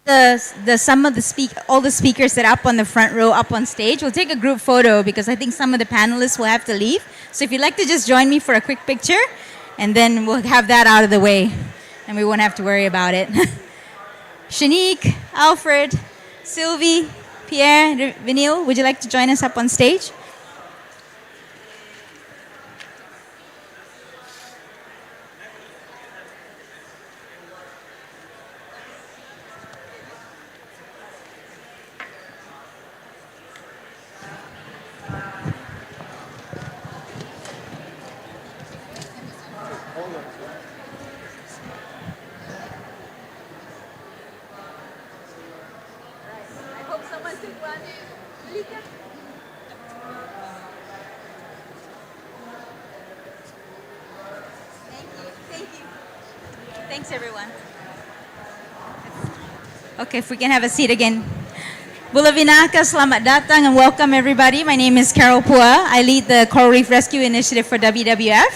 all the speakers that are up on the front row, up on stage. We'll take a group photo because I think some of the panelists will have to leave. So if you'd like to just join me for a quick picture, and then we'll have that out of the way, and we won't have to worry about it. Shanique, Alfred, Sylvie, Pierre, Vinil, would you like to join us up on stage? Thanks, everyone. Okay, if we can have a seat again. Bula Vinaka, selamat datang and welcome everybody. My name is Carol Pua. I lead the Coral Reef Rescue Initiative for WWF.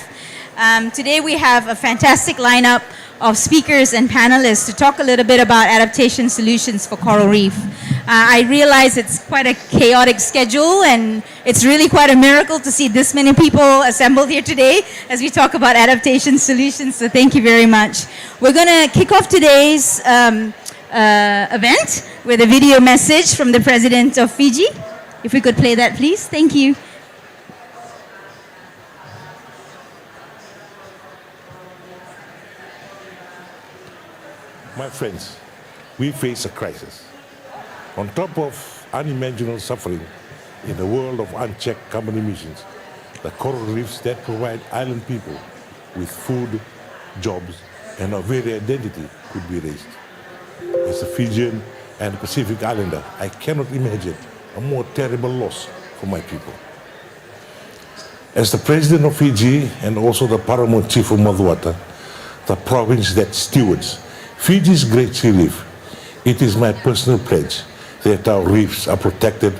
Today we have a fantastic lineup of speakers and panelists to talk a little bit about adaptation solutions for coral reef. I realize it's quite a chaotic schedule and it's really quite a miracle to see this many people assembled here today as we talk about adaptation solutions, so thank you very much. We're going to kick off today's event with a video message from the President of Fiji. If we could play that, please. Thank you. My friends, we face a crisis. On top of unimaginable suffering in a world of unchecked carbon emissions, the coral reefs that provide island people with food, jobs, and a very identity could be raised. As a Fijian and Pacific Islander, I cannot imagine a more terrible loss for my people. As the President of Fiji and also the Paramount Chief of Maduata, the province that stewards Fiji's Great Sea Reef, it is my personal pledge that our reefs are protected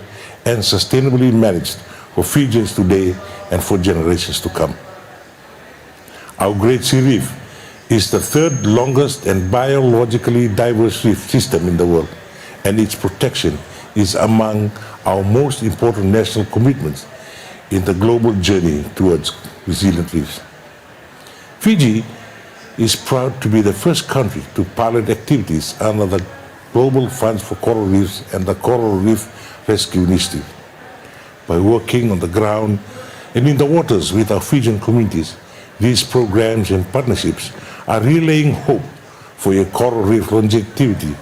and sustainably managed for Fijians today and for generations to come. Our Great Sea Reef is the third longest and biologically diverse reef system in the world, and its protection is among our most important national commitments in the global journey towards resilient reefs. Fiji is proud to be the first country to pilot activities under the Global Funds for Coral Reefs and the Coral Reef Rescue Initiative. By working on the ground and in the waters with our Fijian communities, these programs and partnerships are relaying hope for your coral reef longevity.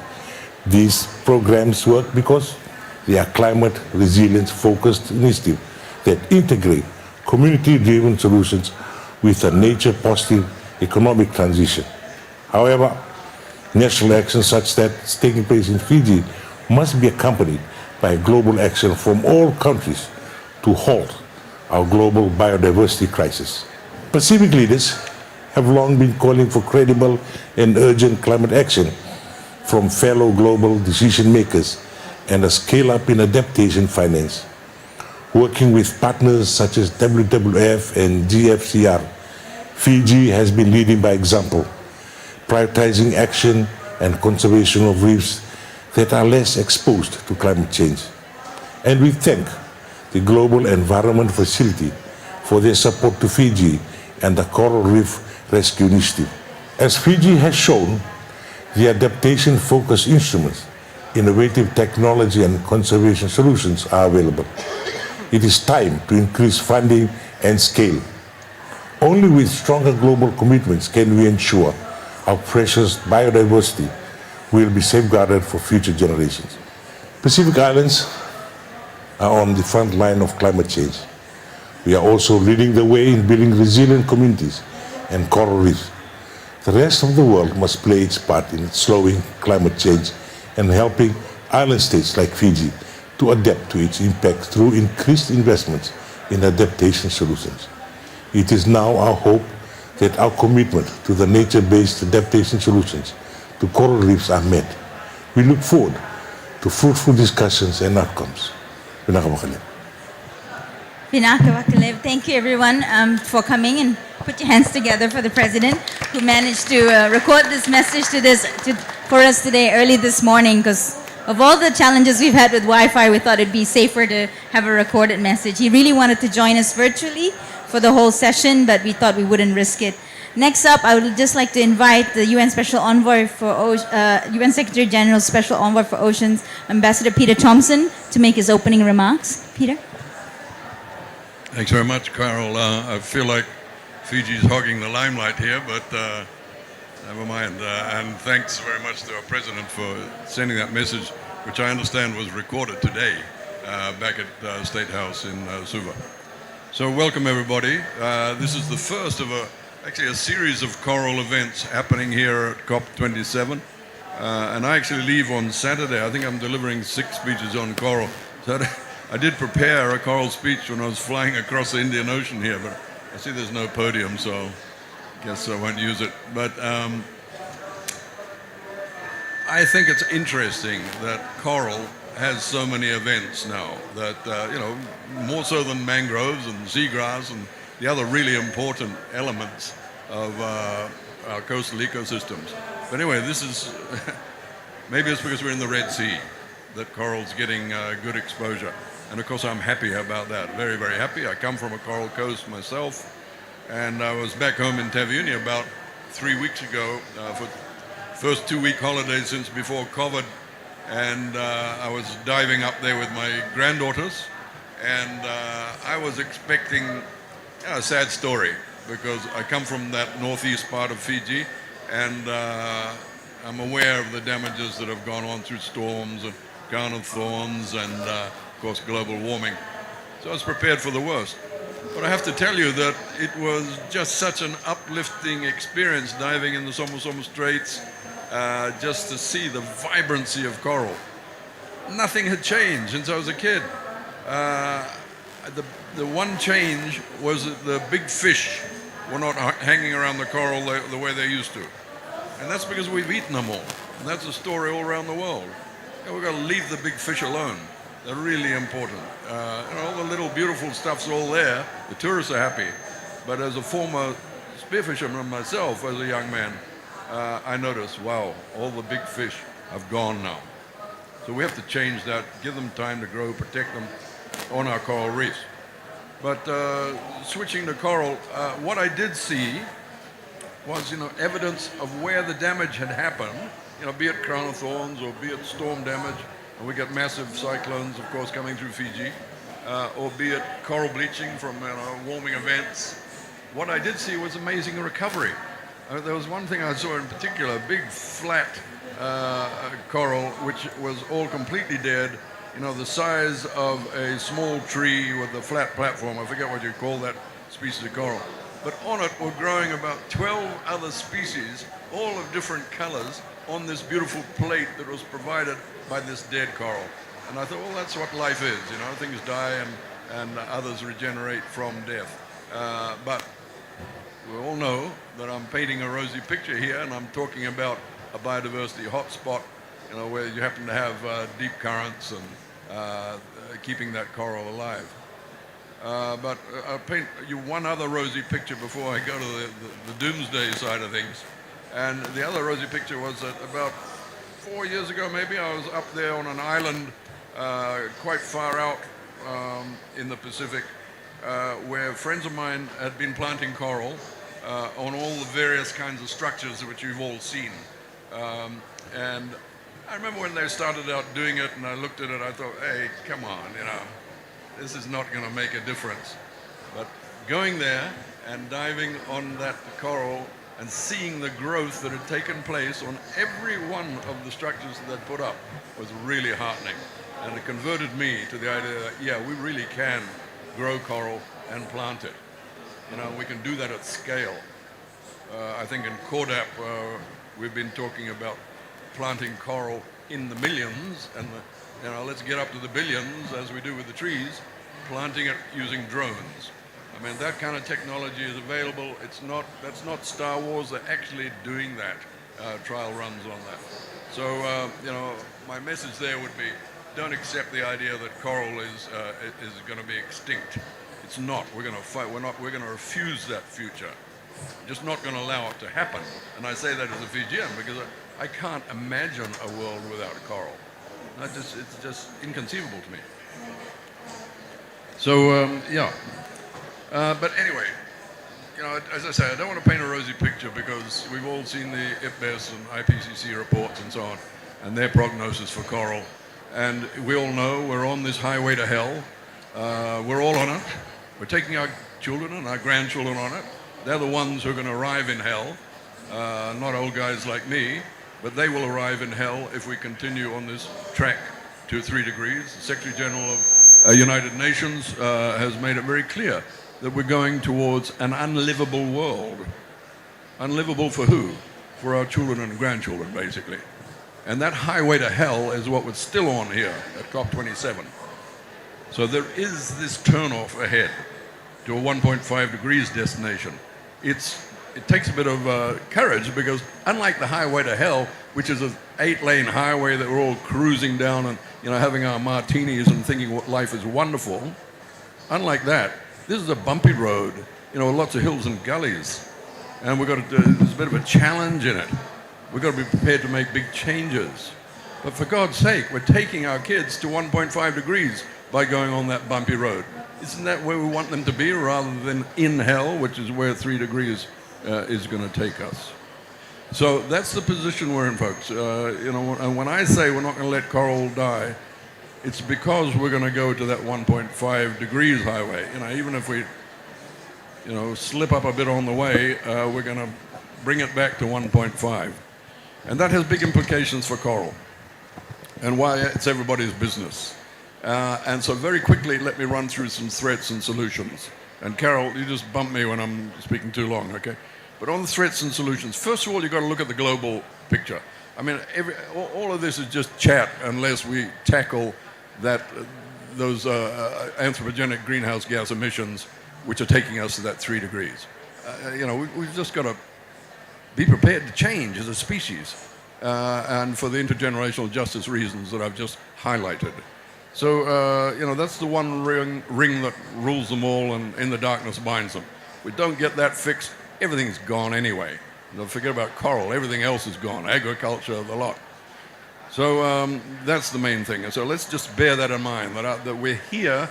These programs work because they are climate resilience-focused initiatives that integrate community-driven solutions with a nature-positive economic transition. However, national action such that is taking place in Fiji must be accompanied by global action from all countries to halt our global biodiversity crisis. Pacific leaders have long been calling for credible and urgent climate action from fellow global decision makers and a scale-up in adaptation finance. Working with partners such as WWF and GFCR, Fiji has been leading by example, prioritizing action and conservation of reefs that are less exposed to climate change. And we thank the Global Environment Facility for their support to Fiji and the Coral Reef Rescue Initiative. As Fiji has shown, the adaptation-focused instruments, innovative technology and conservation solutions are available. It is time to increase funding and scale. Only with stronger global commitments can we ensure our precious biodiversity will be safeguarded for future generations. Pacific Islands are on the front line of climate change. We are also leading the way in building resilient communities and coral reefs. The rest of the world must play its part in slowing climate change and helping island states like Fiji to adapt to its impact through increased investments in adaptation solutions. It is now our hope that our commitment to the nature-based adaptation solutions to coral reefs are met. We look forward to fruitful discussions and outcomes. Thank you everyone for coming, and put your hands together for the President who managed to record this message for us today early this morning because of all the challenges we've had with Wi-Fi, we thought it'd be safer to have a recorded message. He really wanted to join us virtually for the whole session, but we thought we wouldn't risk it. Next up, I would just like to invite the UN Special Envoy for UN Secretary General's Special Envoy for Oceans, Ambassador Peter Thompson, to make his opening remarks. Peter? Thanks very much, Carol. I feel like Fiji's hogging the limelight here, but never mind. And thanks very much to our president for sending that message, which I understand was recorded today back at State House in Suva. So welcome, everybody. This is the first of actually a series of coral events happening here at COP27. And I actually leave on Saturday. I think I'm delivering 6 speeches on coral. So I did prepare a coral speech when I was flying across the Indian Ocean here, but I see there's no podium, so I guess I won't use it. But I think it's interesting that coral has so many events now that, more so than mangroves and seagrass and the other really important elements of our coastal ecosystems. But anyway, this is, maybe it's because we're in the Red Sea that coral's getting good exposure. And of course I'm happy about that, very, very happy. I come from a coral coast myself, and I was back home in Taveuni about 3 weeks ago for first 2-week holiday since before COVID, and I was diving up there with my granddaughters, and I was expecting a sad story because I come from that northeast part of Fiji, and I'm aware of the damages that have gone on through storms and crown of thorns and of course global warming. So I was prepared for the worst. But I have to tell you that it was just such an uplifting experience diving in the Somosomo Straits, just to see the vibrancy of coral. Nothing had changed since I was a kid. The one change was that the big fish were not hanging around the coral the way they used to. And that's because we've eaten them all. And that's a story all around the world. We've got to leave the big fish alone. They're really important. All the little beautiful stuff's all there. The tourists are happy. But as a former spearfisherman myself, as a young man, I noticed, wow, all the big fish have gone now. So we have to change that, give them time to grow, protect them on our coral reefs. But switching to coral, what I did see was, evidence of where the damage had happened, be it crown of thorns or be it storm damage, and we get massive cyclones, of course, coming through Fiji, or be it coral bleaching from warming events. What I did see was amazing recovery. There was one thing I saw in particular, a big flat coral, which was all completely dead, the size of a small tree with a flat platform. I forget what you call that species of coral. But on it were growing about 12 other species, all of different colors, on this beautiful plate that was provided by this dead coral. And I thought, well, that's what life is, things die and others regenerate from death. But we all know that I'm painting a rosy picture here, and I'm talking about a biodiversity hotspot, where you happen to have deep currents and keeping that coral alive. But I'll paint you one other rosy picture before I go to the doomsday side of things. And the other rosy picture was that about 4 years ago, maybe, I was up there on an island quite far out in the Pacific, where friends of mine had been planting coral on all the various kinds of structures which you've all seen. And I remember when they started out doing it, and I looked at it, I thought, hey, come on, this is not going to make a difference. But going there and diving on that coral and seeing the growth that had taken place on every one of the structures that they'd put up was really heartening. And it converted me to the idea that, yeah, we really can grow coral and plant it. We can do that at scale. I think in CORDAP, we've been talking about planting coral in the millions, and let's get up to the billions, as we do with the trees, planting it using drones. I mean, that kind of technology is available. That's not Star Wars. They're actually doing that, trial runs on that. So, my message there would be, don't accept the idea that coral is going to be extinct. It's not. We're going to fight. We're going to refuse that future. We're just not going to allow it to happen. And I say that as a Fijian because I can't imagine a world without coral. It's just inconceivable to me. So, yeah. But anyway, as I say, I don't want to paint a rosy picture because we've all seen the IPBES and IPCC reports and so on, and their prognosis for coral. And we all know we're on this highway to hell. We're all on it. We're taking our children and our grandchildren on it. They're the ones who are going to arrive in hell, not old guys like me, but they will arrive in hell if we continue on this track to 3 degrees. The Secretary General of United Nations has made it very clear that we're going towards an unlivable world. Unlivable for who? For our children and grandchildren, basically. And that highway to hell is what we're still on here at COP27. So there is this turnoff ahead to a 1.5 degrees destination. It takes a bit of courage because unlike the highway to hell, which is an 8-lane highway that we're all cruising down and having our martinis and thinking what life is wonderful, unlike that, this is a bumpy road, lots of hills and gullies, and there's a bit of a challenge in it. We've got to be prepared to make big changes. But for God's sake, we're taking our kids to 1.5 degrees by going on that bumpy road. Isn't that where we want them to be rather than in hell, which is where 3 degrees is going to take us? So that's the position we're in, folks. And when I say we're not going to let coral die, it's because we're going to go to that 1.5 degrees highway. Even if we, slip up a bit on the way, we're going to bring it back to 1.5. And that has big implications for coral and why it's everybody's business. And so very quickly, let me run through some threats and solutions. And Carol, you just bump me when I'm speaking too long, okay? But on the threats and solutions, first of all, you've got to look at the global picture. I mean, all of this is just chat unless we tackle those anthropogenic greenhouse gas emissions, which are taking us to that 3 degrees. We've just got to be prepared to change as a species, and for the intergenerational justice reasons that I've just highlighted. So, that's the one ring that rules them all and in the darkness binds them. If we don't get that fixed, everything's gone anyway. Don't forget about coral, everything else is gone, agriculture, the lot. So that's the main thing. And so let's just bear that in mind, that we're here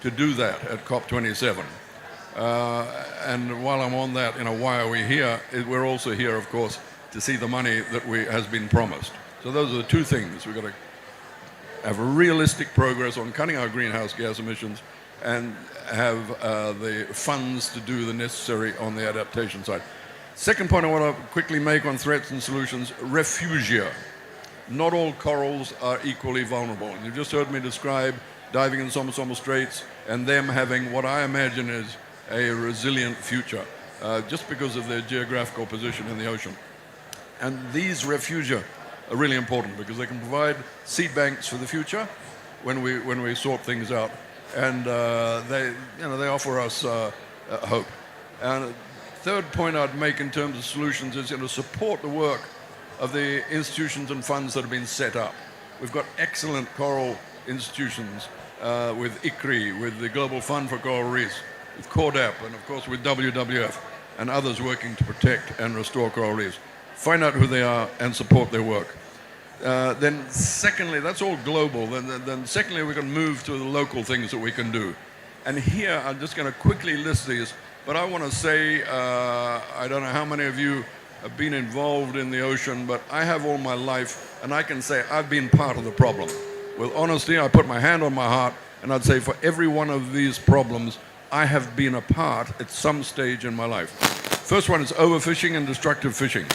to do that at COP27. And while I'm on that, why are we here? We're also here, of course, to see the money that has been promised. So those are the two things. We've got to have a realistic progress on cutting our greenhouse gas emissions and have the funds to do the necessary on the adaptation side. Second point I want to quickly make on threats and solutions, refugia. Not all corals are equally vulnerable. And you've just heard me describe diving in Somosomo Straits and them having what I imagine is a resilient future, just because of their geographical position in the ocean. And these refugia are really important because they can provide seed banks for the future when we sort things out, and they offer us hope. And third point I'd make in terms of solutions is support the work of the institutions and funds that have been set up. We've got excellent coral institutions with ICRI, with the Global Fund for Coral Reefs, with CORDAP, and of course with WWF and others working to protect and restore coral reefs. Find out who they are and support their work. Then secondly, that's all global. Then secondly, we can move to the local things that we can do. And here, I'm just going to quickly list these, but I want to say, I don't know how many of you have been involved in the ocean, but I have all my life, and I can say I've been part of the problem. With honesty, I put my hand on my heart, and I'd say for every one of these problems, I have been a part at some stage in my life. First one is overfishing and destructive fishing.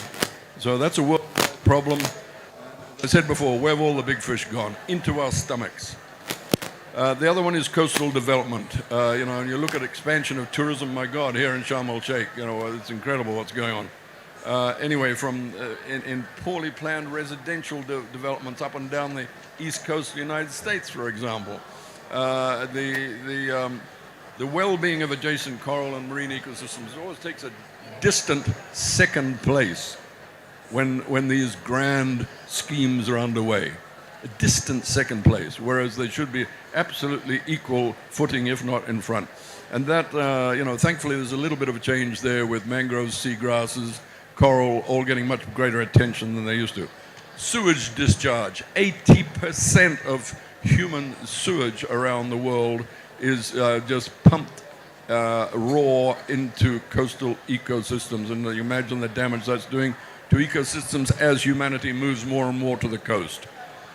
So that's a world problem. I said before, where have all the big fish gone? Into our stomachs. The other one is coastal development. And you look at expansion of tourism, my God, here in Sharm el-Sheikh, it's incredible what's going on. Anyway, from in poorly planned residential developments up and down the east coast of the United States, for example. The well-being of adjacent coral and marine ecosystems always takes a distant second place when these grand schemes are underway. A distant second place, whereas they should be absolutely equal footing, if not in front. And that, thankfully, there's a little bit of a change there with mangroves, seagrasses, coral all getting much greater attention than they used to. Sewage discharge. 80% of human sewage around the world is just pumped raw into coastal ecosystems. And you imagine the damage that's doing to ecosystems as humanity moves more and more to the coast.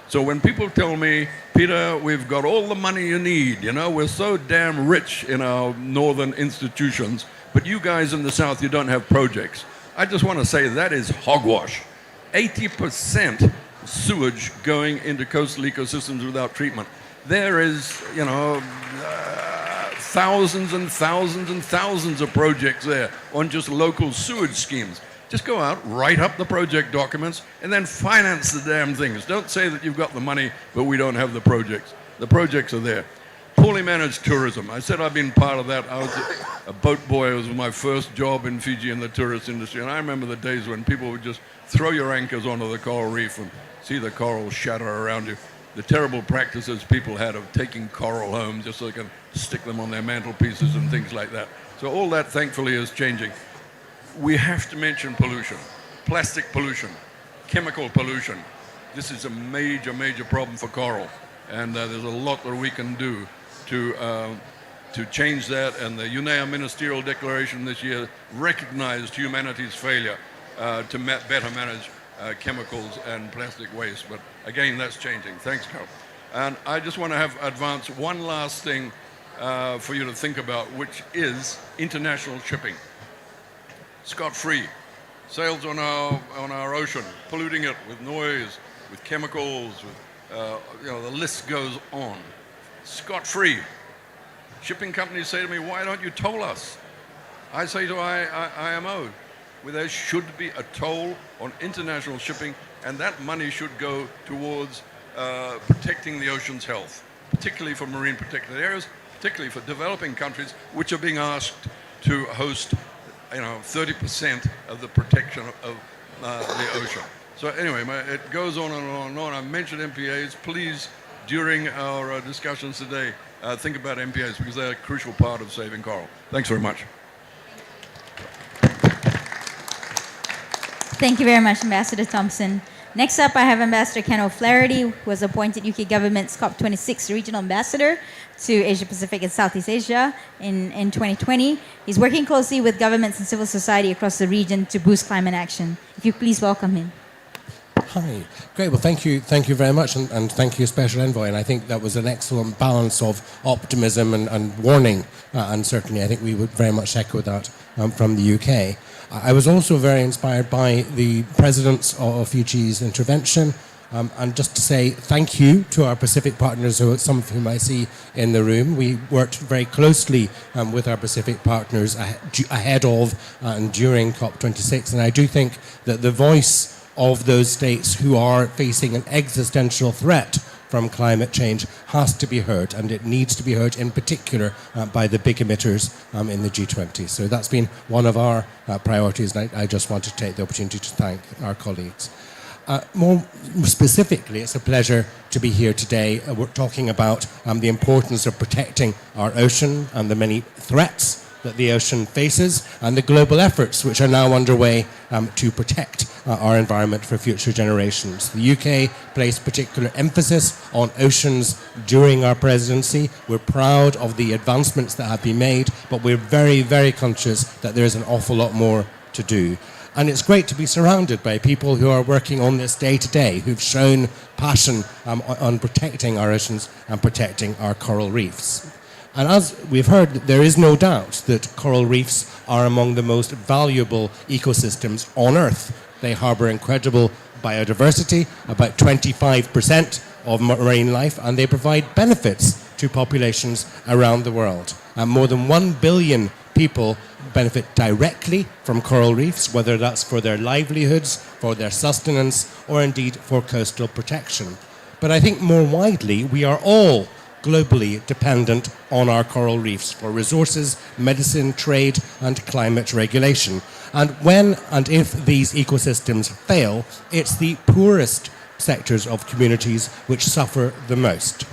So when people tell me, Peter, we've got all the money you need, you know, we're so damn rich in our northern institutions, but you guys in the south, you don't have projects. I just want to say that is hogwash. 80% sewage going into coastal ecosystems without treatment. There is, you know, thousands and thousands and thousands of projects there on just local sewage schemes. Just go out, write up the project documents, and then finance the damn things. Don't say that you've got the money, but we don't have the projects. The projects are there. Poorly managed tourism. I said I've been part of that. I was a boat boy. It was my first job in Fiji in the tourist industry, and I remember the days when people would just throw your anchors onto the coral reef and see the coral shatter around you. The terrible practices people had of taking coral home just so they can stick them on their mantelpieces and things like that. So all that, thankfully, is changing. We have to mention pollution, plastic pollution, chemical pollution. This is a major, major problem for coral, and there's a lot that we can do to change that. And the UNEA Ministerial Declaration this year recognized humanity's failure to better manage chemicals and plastic waste. But again, that's changing. Thanks, Carl. And I just want to advance one last thing for you to think about, which is international shipping. Scot-free, sails on our ocean, polluting it with noise, with chemicals, with, you know, the list goes on. Scot-free. Shipping companies say to me, why don't you toll us? I say to IMO, well, there should be a toll on international shipping, and that money should go towards protecting the ocean's health, particularly for marine protected areas, particularly for developing countries, which are being asked to host 30% of the protection of the ocean. So anyway, it goes on and on and on. I mentioned MPAs. Please, during our discussions today, think about MPAs because they're a crucial part of saving coral. Thanks very much. Thank you very much, Ambassador Thompson. Next up, I have Ambassador Ken O'Flaherty, who was appointed UK government's COP26 regional ambassador to Asia Pacific and Southeast Asia in 2020. He's working closely with governments and civil society across the region to boost climate action. If you please welcome him. Hi. Great. Well, thank you very much, and thank you, Special Envoy. And I think that was an excellent balance of optimism and warning, and certainly I think we would very much echo that from the UK. I was also very inspired by the Presidents of Fiji's intervention, and just to say thank you to our Pacific partners, some of whom I see in the room. We worked very closely with our Pacific partners ahead of and during COP26, and I do think that the voice of those states who are facing an existential threat from climate change has to be heard, and it needs to be heard in particular by the big emitters in the G20. So that's been one of our priorities, and I just want to take the opportunity to thank our colleagues. More specifically, it's a pleasure to be here today. We're talking about the importance of protecting our ocean and the many threats that the ocean faces, and the global efforts which are now underway to protect our environment for future generations. The UK placed particular emphasis on oceans during our presidency. We're proud of the advancements that have been made, but we're very, very conscious that there is an awful lot more to do. And it's great to be surrounded by people who are working on this day to day, who've shown passion on protecting our oceans and protecting our coral reefs. And as we've heard, there is no doubt that coral reefs are among the most valuable ecosystems on Earth. They harbour incredible biodiversity, about 25% of marine life, and they provide benefits to populations around the world. And more than 1 billion people benefit directly from coral reefs, whether that's for their livelihoods, for their sustenance, or indeed for coastal protection. But I think more widely, we are all globally dependent on our coral reefs for resources, medicine, trade, and climate regulation. And when and if these ecosystems fail, it's the poorest sectors of communities which suffer the most.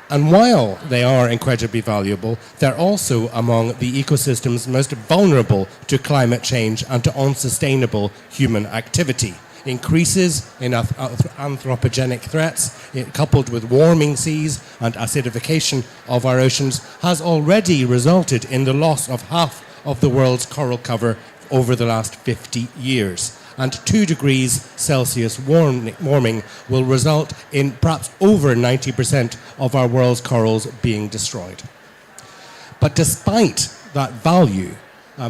And while they are incredibly valuable, they're also among the ecosystems most vulnerable to climate change and to unsustainable human activity. Increases in anthropogenic threats, coupled with warming seas and acidification of our oceans, has already resulted in the loss of half of the world's coral cover over the last 50 years. And 2 degrees Celsius warming will result in perhaps over 90% of our world's corals being destroyed. But despite that value,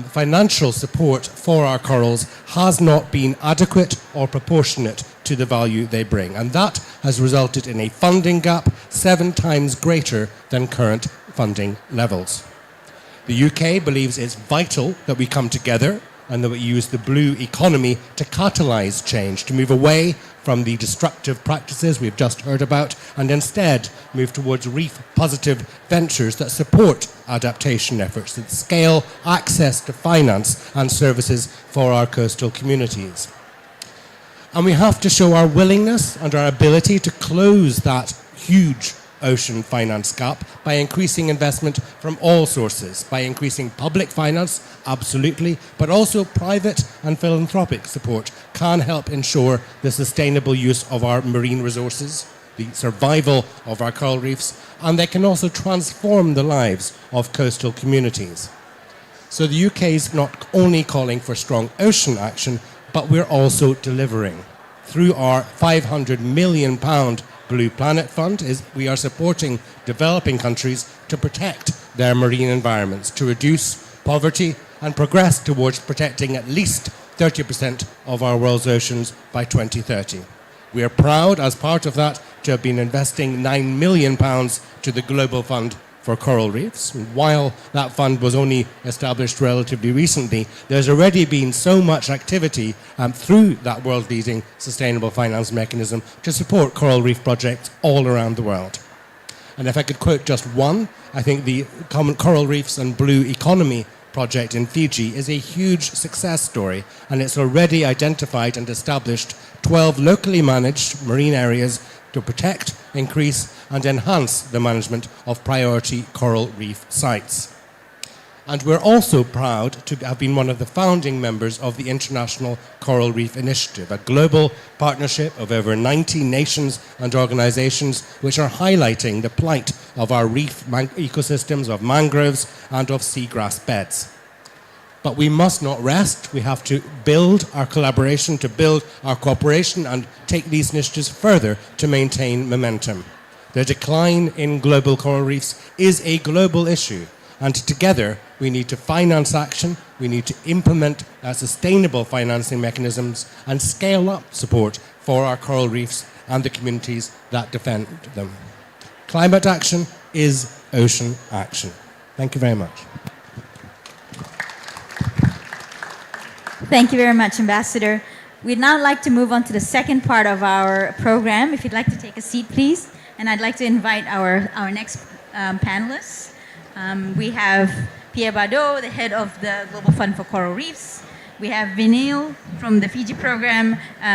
financial support for our corals has not been adequate or proportionate to the value they bring. And that has resulted in a funding gap 7 times greater than current funding levels. The UK believes it's vital that we come together and that we use the blue economy to catalyse change, to move away from the destructive practices we've just heard about, and instead move towards reef-positive ventures that support adaptation efforts, that scale access to finance and services for our coastal communities. And we have to show our willingness and our ability to close that huge ocean finance gap by increasing investment from all sources, by increasing public finance, absolutely, but also private and philanthropic support can help ensure the sustainable use of our marine resources, the survival of our coral reefs, and they can also transform the lives of coastal communities. So the UK is not only calling for strong ocean action, but we're also delivering. Through our £500 million Blue Planet Fund, we are supporting developing countries to protect their marine environments, to reduce poverty and progress towards protecting at least 30% of our world's oceans by 2030. We are proud, as part of that, to have been investing £9 million to the Global Fund for Coral Reefs. While that fund was only established relatively recently, there's already been so much activity through that world-leading sustainable finance mechanism to support coral reef projects all around the world. And if I could quote just one, I think the Common Coral Reefs and Blue Economy project in Fiji is a huge success story, and it's already identified and established 12 locally managed marine areas to protect, increase and enhance the management of priority coral reef sites. And we're also proud to have been one of the founding members of the International Coral Reef Initiative, a global partnership of over 90 nations and organizations which are highlighting the plight of our reef ecosystems, of mangroves and of seagrass beds. But we must not rest. We have to build our collaboration, to build our cooperation and take these initiatives further to maintain momentum. The decline in global coral reefs is a global issue, and together we need to finance action, we need to implement sustainable financing mechanisms and scale up support for our coral reefs and the communities that defend them. Climate action is ocean action. Thank you very much. Thank you very much, Ambassador. We'd now like to move on to the second part of our program. If you'd like to take a seat, please. And I'd like to invite our next panelists. We have Pierre Bardot, the head of the Global Fund for Coral Reefs. We have Vinil from the Fiji program,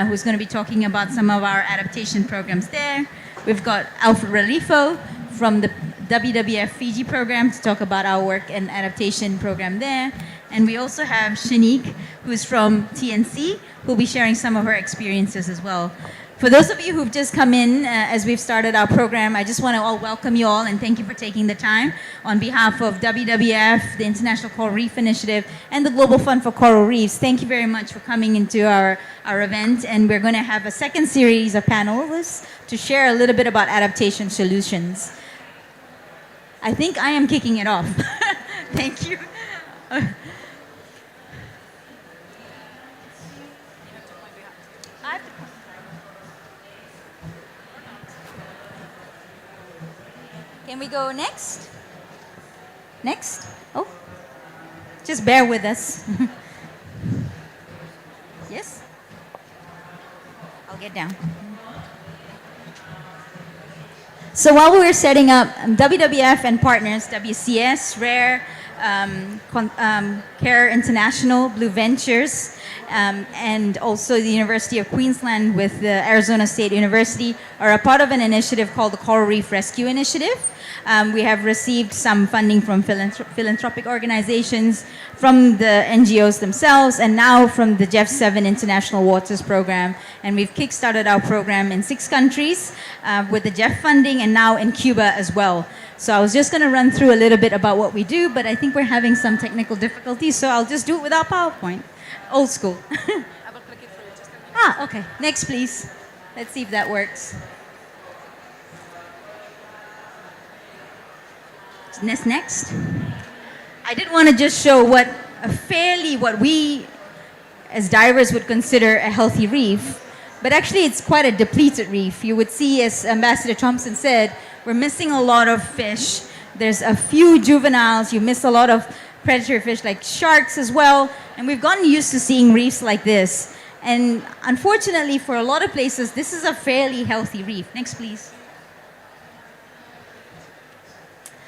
who's going to be talking about some of our adaptation programs there. We've got Alfred Relifo from the WWF Fiji program to talk about our work and adaptation program there. And we also have Shanique, who's from TNC, who'll be sharing some of her experiences as well. For those of you who've just come in as we've started our program, I just want to all welcome you all and thank you for taking the time on behalf of WWF, the International Coral Reef Initiative, and the Global Fund for Coral Reefs. Thank you very much for coming into our event, and we're going to have a second series of panelists to share a little bit about adaptation solutions. I think I am kicking it off. Thank you. Can we go next? Next? Oh, just bear with us. Yes? I'll get down. So while we were setting up, WWF and partners, WCS, RARE, CARE International, Blue Ventures, and also the University of Queensland with the Arizona State University are a part of an initiative called the Coral Reef Rescue Initiative. We have received some funding from philanthropic organizations, from the NGOs themselves, and now from the Jeff 7 International Waters Program. And we've kickstarted our program in 6 countries with the Jeff funding, and now in Cuba as well. So I was just going to run through a little bit about what we do, but I think we're having some technical difficulties, so I'll just do it without PowerPoint. Old school. Okay. Next, please. Let's see if that works. Next. I did want to just show what we as divers would consider a healthy reef, but actually it's quite a depleted reef. You would see, as Ambassador Thompson said, we're missing a lot of fish. There's a few juveniles. You miss a lot of predator fish like sharks as well, and we've gotten used to seeing reefs like this. And unfortunately, for a lot of places, this is a fairly healthy reef. Next, please.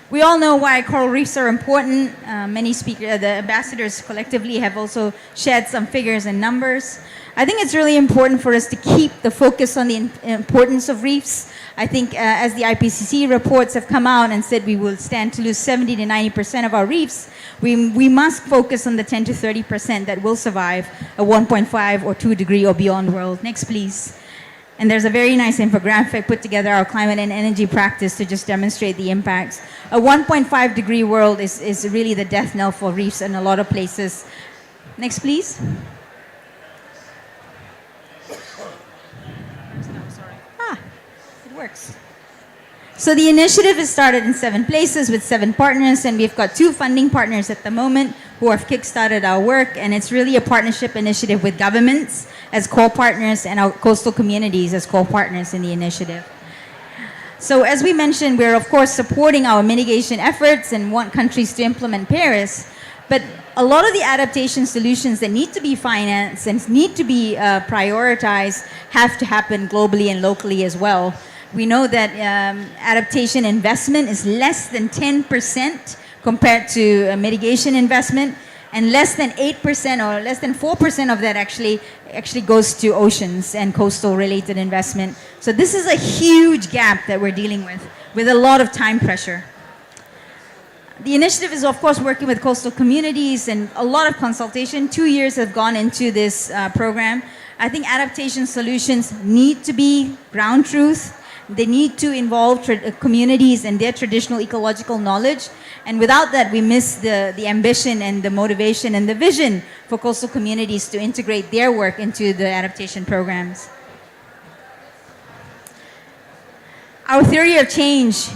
We all know why coral reefs are important. Many speakers, the ambassadors collectively have also shared some figures and numbers. I think it's really important for us to keep the focus on the importance of reefs. I think as the IPCC reports have come out and said we will stand to lose 70 to 90% of our reefs, we must focus on the 10 to 30% that will survive a 1.5 or 2 degree or beyond world. Next, please. And there's a very nice infographic put together, our climate and energy practice, to just demonstrate the impacts. A 1.5 degree world is really the death knell for reefs in a lot of places. Next, please. It works. So the initiative is started in 7 places with 7 partners, and we've got 2 funding partners at the moment who have kickstarted our work, and it's really a partnership initiative with governments as co-partners and our coastal communities as co-partners in the initiative. So as we mentioned, we're of course supporting our mitigation efforts and want countries to implement Paris, but a lot of the adaptation solutions that need to be financed and need to be prioritized have to happen globally and locally as well. We know that adaptation investment is less than 10% compared to mitigation investment, and less than 8% or less than 4% of that actually goes to oceans and coastal related investment. So this is a huge gap that we're dealing with a lot of time pressure. The initiative is of course working with coastal communities and a lot of consultation. 2 years have gone into this program. I think adaptation solutions need to be ground truth. They need to involve communities and their traditional ecological knowledge. And without that, we miss the ambition and the motivation and the vision for coastal communities to integrate their work into the adaptation programs. Our theory of change,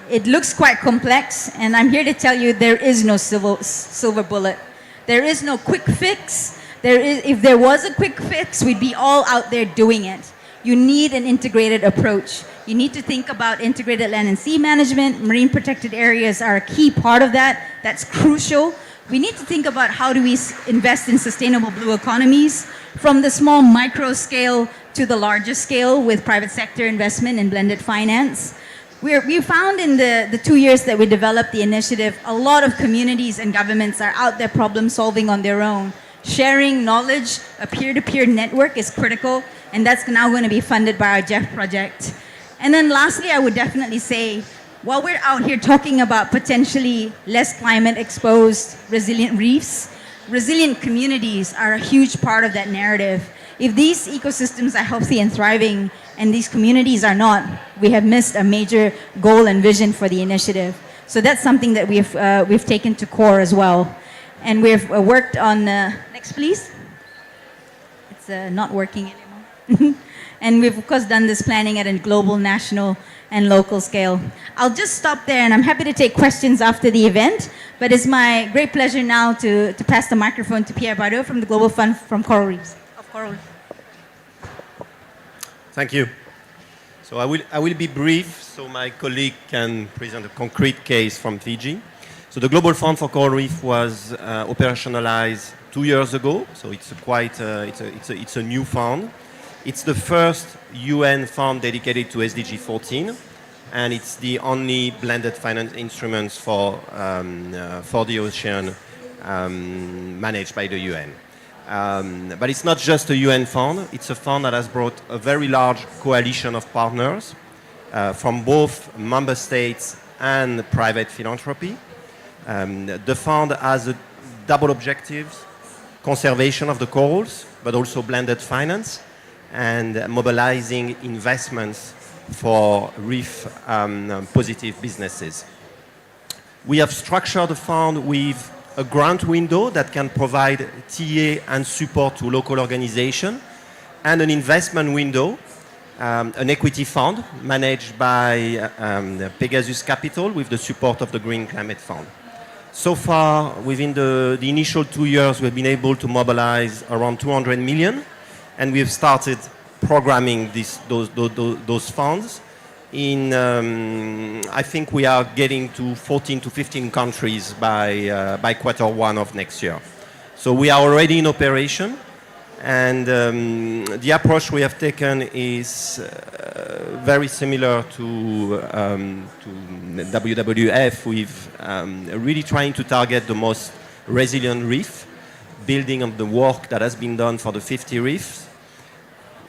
it looks quite complex, and I'm here to tell you there is no silver bullet. There is no quick fix. If there was a quick fix, we'd be all out there doing it. You need an integrated approach. You need to think about integrated land and sea management. Marine protected areas are a key part of that. That's crucial. We need to think about how do we invest in sustainable blue economies, from the small micro scale to the larger scale with private sector investment and blended finance. We found in the 2 years that we developed the initiative, a lot of communities and governments are out there problem solving on their own. Sharing knowledge, a peer-to-peer network is critical, and that's now going to be funded by our Jeff project. And then lastly, I would definitely say, while we're out here talking about potentially less climate exposed, resilient reefs, resilient communities are a huge part of that narrative. If these ecosystems are healthy and thriving, and these communities are not, we have missed a major goal and vision for the initiative. So that's something that we've taken to core as well. And we've worked on, next please. It's not working anymore. And we've of course done this planning at a global, national, and local scale. I'll just stop there, and I'm happy to take questions after the event, but it's my great pleasure now to pass the microphone to Pierre Bardot from the Global Fund from Coral Reefs. Thank you. So I will be brief so my colleague can present a concrete case from Fiji. So the Global Fund for Coral Reef was operationalized 2 years ago, so it's it's a new fund. It's the first UN fund dedicated to SDG 14, and it's the only blended finance instruments for the ocean managed by the UN. But it's not just a UN fund, it's a fund that has brought a very large coalition of partners. from both member states and private philanthropy. The fund has a double objectives: conservation of the corals, but also blended finance, and mobilizing investments for reef positive businesses. We have structured the fund with a grant window that can provide TA and support to local organizations, and an investment window, an equity fund managed by Pegasus Capital with the support of the Green Climate Fund. So far, within the initial 2 years, we've been able to mobilize around 200 million, and we've started programming those funds in, I think we are getting to 14 to 15 countries by Q1 of next year. So we are already in operation, and the approach we have taken is very similar to WWF, with really trying to target the most resilient reef, building on the work that has been done for the 50 reefs.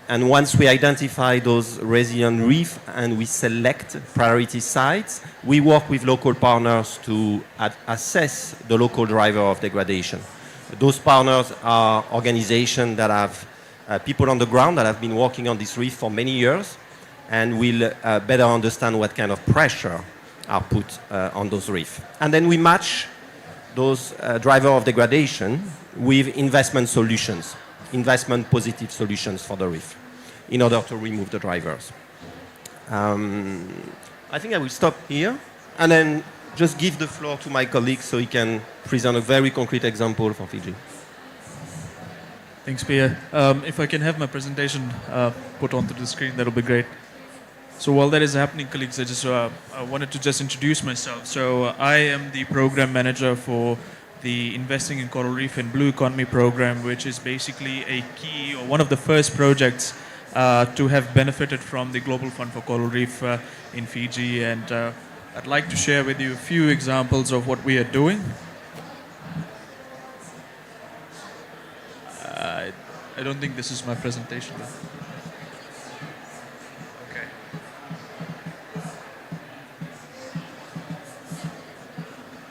And once we identify those resilient reefs and we select priority sites, we work with local partners to assess the local driver of degradation. Those partners are organizations that have people on the ground that have been working on this reef for many years, and will better understand what kind of pressure are put on those reefs. And then we match those drivers of degradation with investment solutions, investment positive solutions for the reef, in order to remove the drivers. I think I will stop here, and then just give the floor to my colleague so he can present a very concrete example for Fiji. Thanks, Pierre. If I can have my presentation put onto the screen, that'll be great. So while that is happening, colleagues, I wanted to just introduce myself. So I am the program manager for the Investing in Coral Reef and Blue Economy program, which is basically a key, or one of the first projects to have benefited from the Global Fund for Coral Reef in Fiji. And I'd like to share with you a few examples of what we are doing. I don't think this is my presentation, though. Okay.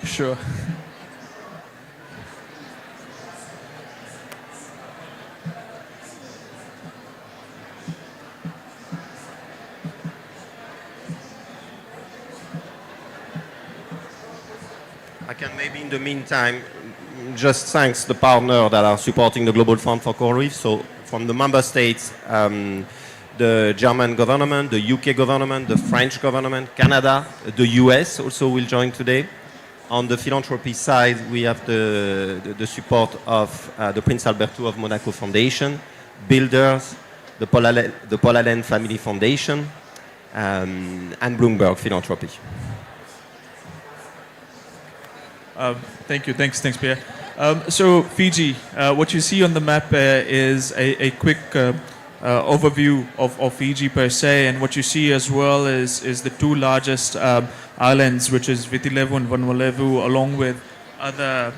Sure. I can maybe in the meantime just thanks the partners that are supporting the Global Fund for Coral Reef. So from the member states, the German government, the UK government, the French government, Canada, the US also will join today. On the philanthropy side, we have the support of the Prince Albert II of Monaco Foundation, Builders, the Paul Allen Family Foundation, and Bloomberg Philanthropy. Thank you. Thanks, Pierre. So Fiji, what you see on the map is a quick overview of Fiji per se, and what you see as well is the two largest islands, which is Vitilevu and Vanuatu, along with other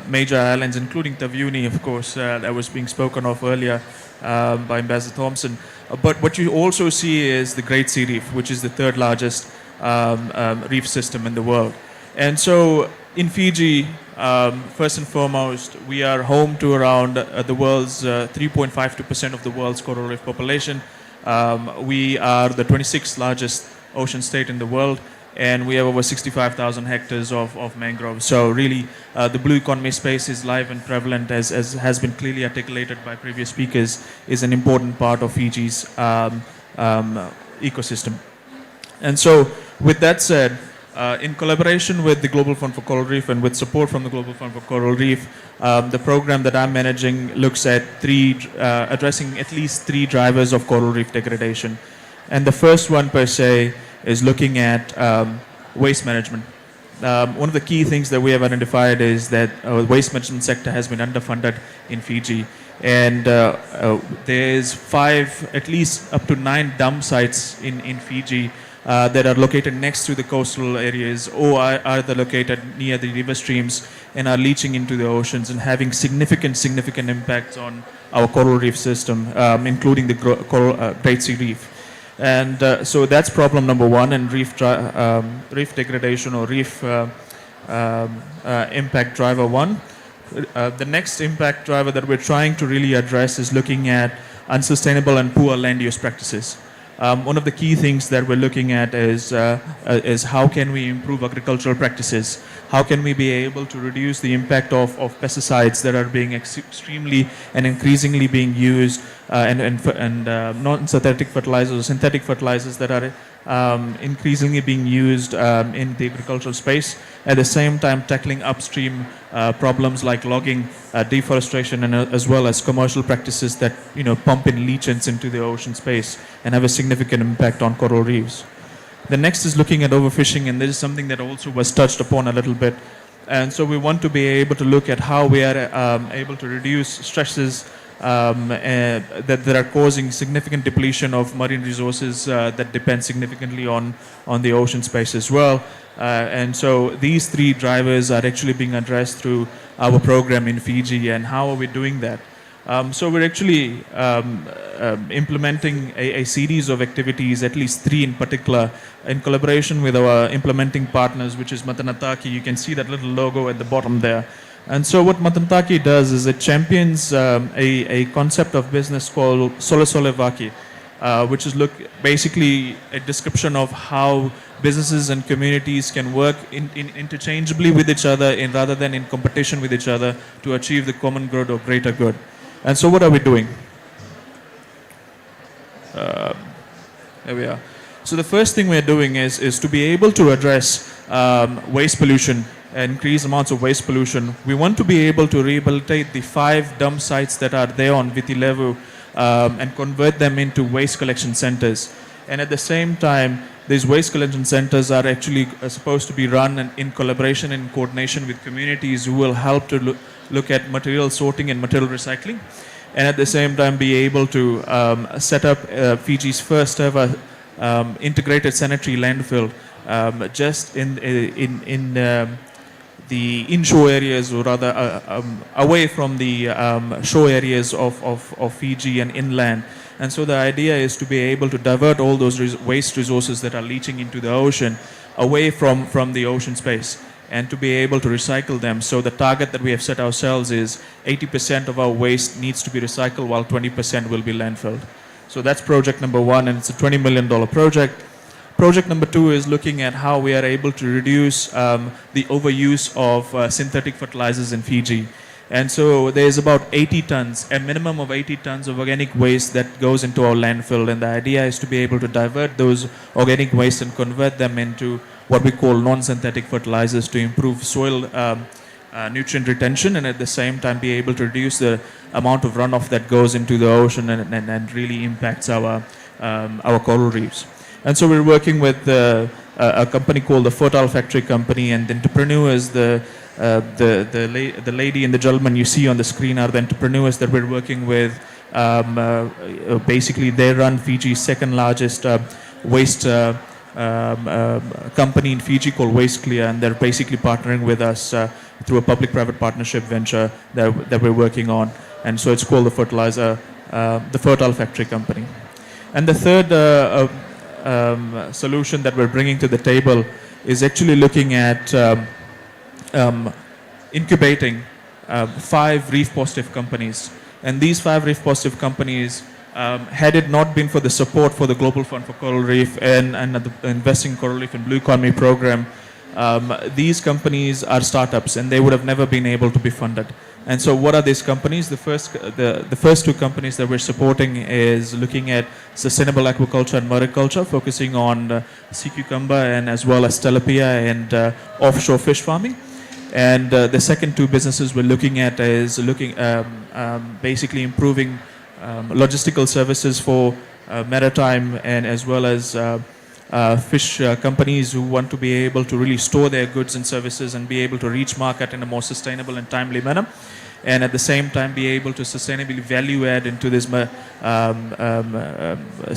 major islands, including Taveuni, of course, that was being spoken of earlier by Ambassador Thompson. But what you also see is the Great Sea Reef, which is the third largest reef system in the world. And so in Fiji, first and foremost, we are home to around the world's 3.52% of the world's coral reef population. We are the 26th largest ocean state in the world, and we have over 65,000 hectares of mangroves. So really, the blue economy space is live and prevalent, as has been clearly articulated by previous speakers, is an important part of Fiji's ecosystem. And so with that said, in collaboration with the Global Fund for Coral Reef and with support from the Global Fund for Coral Reef, the program that I'm managing looks at addressing at least three drivers of coral reef degradation. And the first one per se is looking at waste management. One of the key things that we have identified is that the waste management sector has been underfunded in Fiji. And there's at least up to 9 dump sites in Fiji that are located next to the coastal areas, or are either located near the river streams and are leaching into the oceans and having significant impacts on our coral reef system, including the Great Sea Reef. And so that's problem number one in reef degradation or reef impact driver one. The next impact driver that we're trying to really address is looking at unsustainable and poor land use practices. One of the key things that we're looking at is how can we improve agricultural practices? How can we be able to reduce the impact of pesticides that are being extremely and increasingly being used and non-synthetic fertilizers or synthetic fertilizers that are increasingly being used in the agricultural space. At the same time, tackling upstream problems like logging, deforestation, and as well as commercial practices that pump in leachants into the ocean space and have a significant impact on coral reefs. The next is looking at overfishing, and this is something that also was touched upon a little bit. And so we want to be able to look at how we are able to reduce stresses that are causing significant depletion of marine resources that depend significantly on the ocean space as well. And so these three drivers are actually being addressed through our program in Fiji. And how are we doing that? So we're actually implementing a series of activities, at least three in particular, in collaboration with our implementing partners, which is Matanataki. You can see that little logo at the bottom there. And so what Matanataki does is it champions a concept of business called Sole Sole Vaki, which is basically a description of how businesses and communities can work interchangeably with each other rather than in competition with each other to achieve the common good or greater good. And so what are we doing? There we are. So the first thing we're doing is to be able to address waste pollution, increased amounts of waste pollution. We want to be able to rehabilitate the 5 dump sites that are there on Vitilevu and convert them into waste collection centers. And at the same time, these waste collection centers are actually supposed to be run in collaboration and coordination with communities who will help to look at material sorting and material recycling. And at the same time, be able to set up Fiji's first ever integrated sanitary landfill just in the inshore areas, or rather away from the shore areas of Fiji and inland. And so the idea is to be able to divert all those waste resources that are leaching into the ocean away from the ocean space and to be able to recycle them. So the target that we have set ourselves is 80% of our waste needs to be recycled while 20% will be landfilled. So that's project number one, and it's a $20 million project. Project number two is looking at how we are able to reduce the overuse of synthetic fertilizers in Fiji. And so there's about 80 tons, a minimum of 80 tons of organic waste that goes into our landfill. And the idea is to be able to divert those organic waste and convert them into what we call non-synthetic fertilizers to improve soil nutrient retention, and at the same time be able to reduce the amount of runoff that goes into the ocean and really impacts our coral reefs. And so we're working with a company called the Fertile Factory Company, and the entrepreneurs, the lady and the gentleman you see on the screen are the entrepreneurs that we're working with. Basically, they run Fiji's second largest waste company in Fiji called Waste Clear, and they're basically partnering with us through a public-private partnership venture that we're working on. And so it's called the Fertile Factory Company. And the third solution that we're bringing to the table is actually looking at incubating 5 reef-positive companies. And these 5 reef-positive companies, had it not been for the support for the Global Fund for Coral Reef and the Investing in Coral Reef and Blue Economy program, these companies are startups and they would have never been able to be funded. And so what are these companies? The first 2 companies that we're supporting is looking at sustainable aquaculture and mariculture, focusing on sea cucumber and as well as tilapia and offshore fish farming. And the second 2 businesses we're looking at is basically improving logistical services for maritime and as well as fish companies who want to be able to really store their goods and services and be able to reach market in a more sustainable and timely manner, and at the same time be able to sustainably value add into this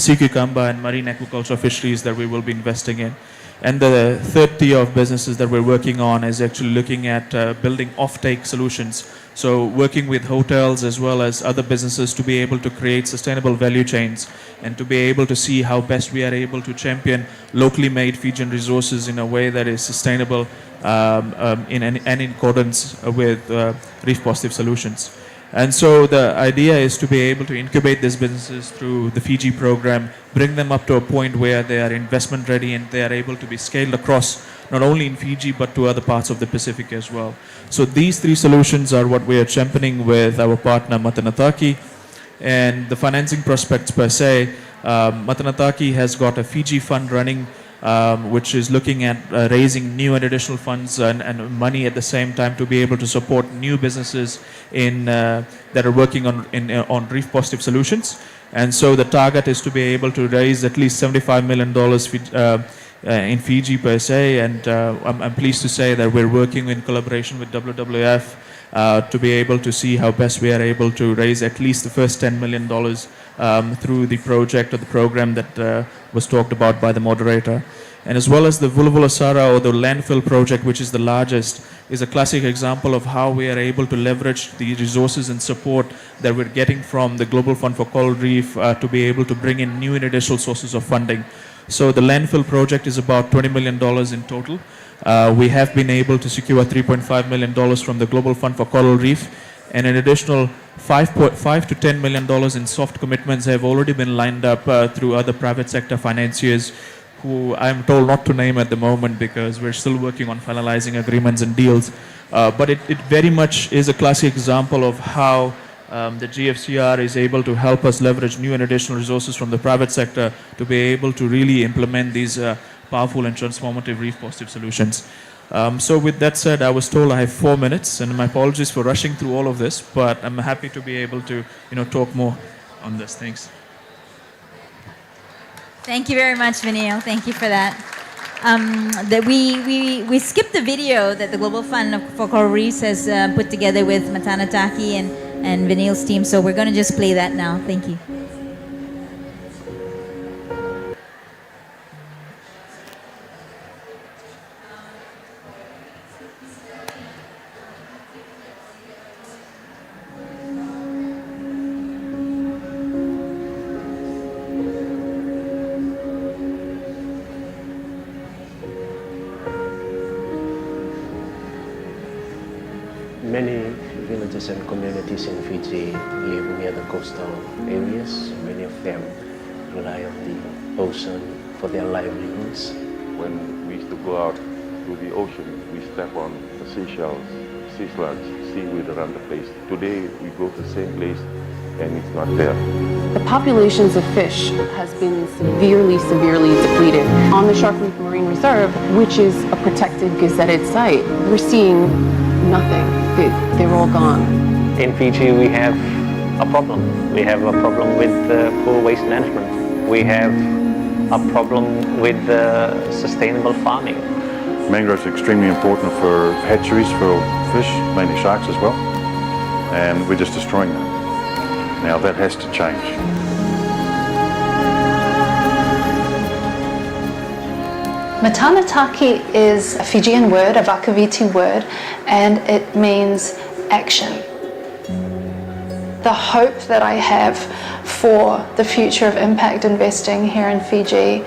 sea cucumber and marine aquaculture fisheries that we will be investing in. And the third tier of businesses that we're working on is actually looking at building off-take solutions. So working with hotels as well as other businesses to be able to create sustainable value chains and to be able to see how best we are able to champion locally made Fijian resources in a way that is sustainable and in accordance with reef positive solutions. And so the idea is to be able to incubate these businesses through the Fiji program, bring them up to a point where they are investment ready and they are able to be scaled across not only in Fiji but to other parts of the Pacific as well. So these three solutions are what we are championing with our partner Matanataki. And the financing prospects per se, Matanataki has got a Fiji fund running which is looking at raising new and additional funds and money at the same time to be able to support new businesses that are working on reef positive solutions. And so the target is to be able to raise at least $75 million in Fiji per se. And I'm pleased to say that we're working in collaboration with WWF to be able to see how best we are able to raise at least the first $10 million through the project or the program that was talked about by the moderator. And as well as the Vuluvulasara or the landfill project, which is the largest, is a classic example of how we are able to leverage the resources and support that we're getting from the Global Fund for Coral Reef to be able to bring in new and additional sources of funding. So the landfill project is about $20 million in total. We have been able to secure $3.5 million from the Global Fund for Coral Reef, and an additional $5 to $10 million in soft commitments have already been lined up through other private sector financiers who I'm told not to name at the moment because we're still working on finalizing agreements and deals. But it very much is a classic example of how the GFCR is able to help us leverage new and additional resources from the private sector to be able to really implement these powerful and transformative reef positive solutions. So with that said, I was told I have 4 minutes, and my apologies for rushing through all of this, but I'm happy to be able to talk more on this. Thanks. Thank you very much, Vineil. Thank you for that. That we skipped the video that the Global Fund for Coral Reefs has put together with Matanataki and Vineil's team, so we're going to just play that now. Thank you. Many villages and communities in Fiji live near the coastal areas. Many of them rely on the ocean for their livelihoods. When we used to go out to the ocean, we step on the seashells, sea slugs, seaweed around the place. Today, we go to the same place and it's not there. The populations of fish has been severely depleted. On the Shark Reef Marine Reserve, which is a protected gazetted site, we're seeing nothing. They're all gone. In Fiji, we have a problem. We have a problem with poor waste management. We have a problem with sustainable farming. Mangroves are extremely important for hatcheries, for fish, mainly sharks as well, and we're just destroying them. Now that has to change. Matanataki is a Fijian word, a Vakaviti word, and it means action. The hope that I have for the future of impact investing here in Fiji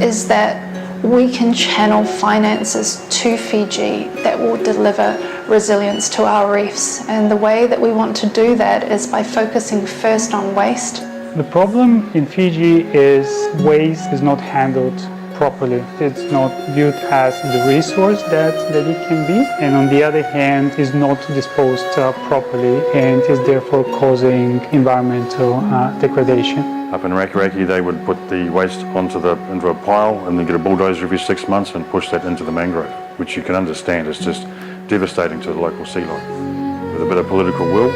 is that we can channel finances to Fiji that will deliver resilience to our reefs. And the way that we want to do that is by focusing first on waste. The problem in Fiji is waste is not handled properly. It's not viewed as the resource that it can be, and on the other hand is not disposed properly and is therefore causing environmental degradation. Up in Rakiraki, they would put the waste into a pile and then get a bulldozer every 6 months and push that into the mangrove, which you can understand is just devastating to the local sea life. With a bit of political will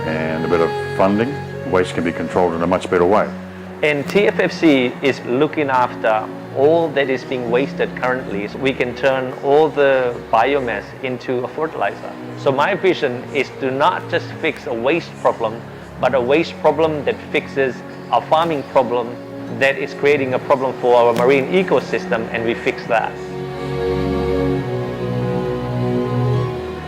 and a bit of funding, waste can be controlled in a much better way. And TFFC is looking after all that is being wasted currently. So we can turn all the biomass into a fertilizer. So my vision is to not just fix a waste problem, but a waste problem that fixes a farming problem that is creating a problem for our marine ecosystem, and we fix that.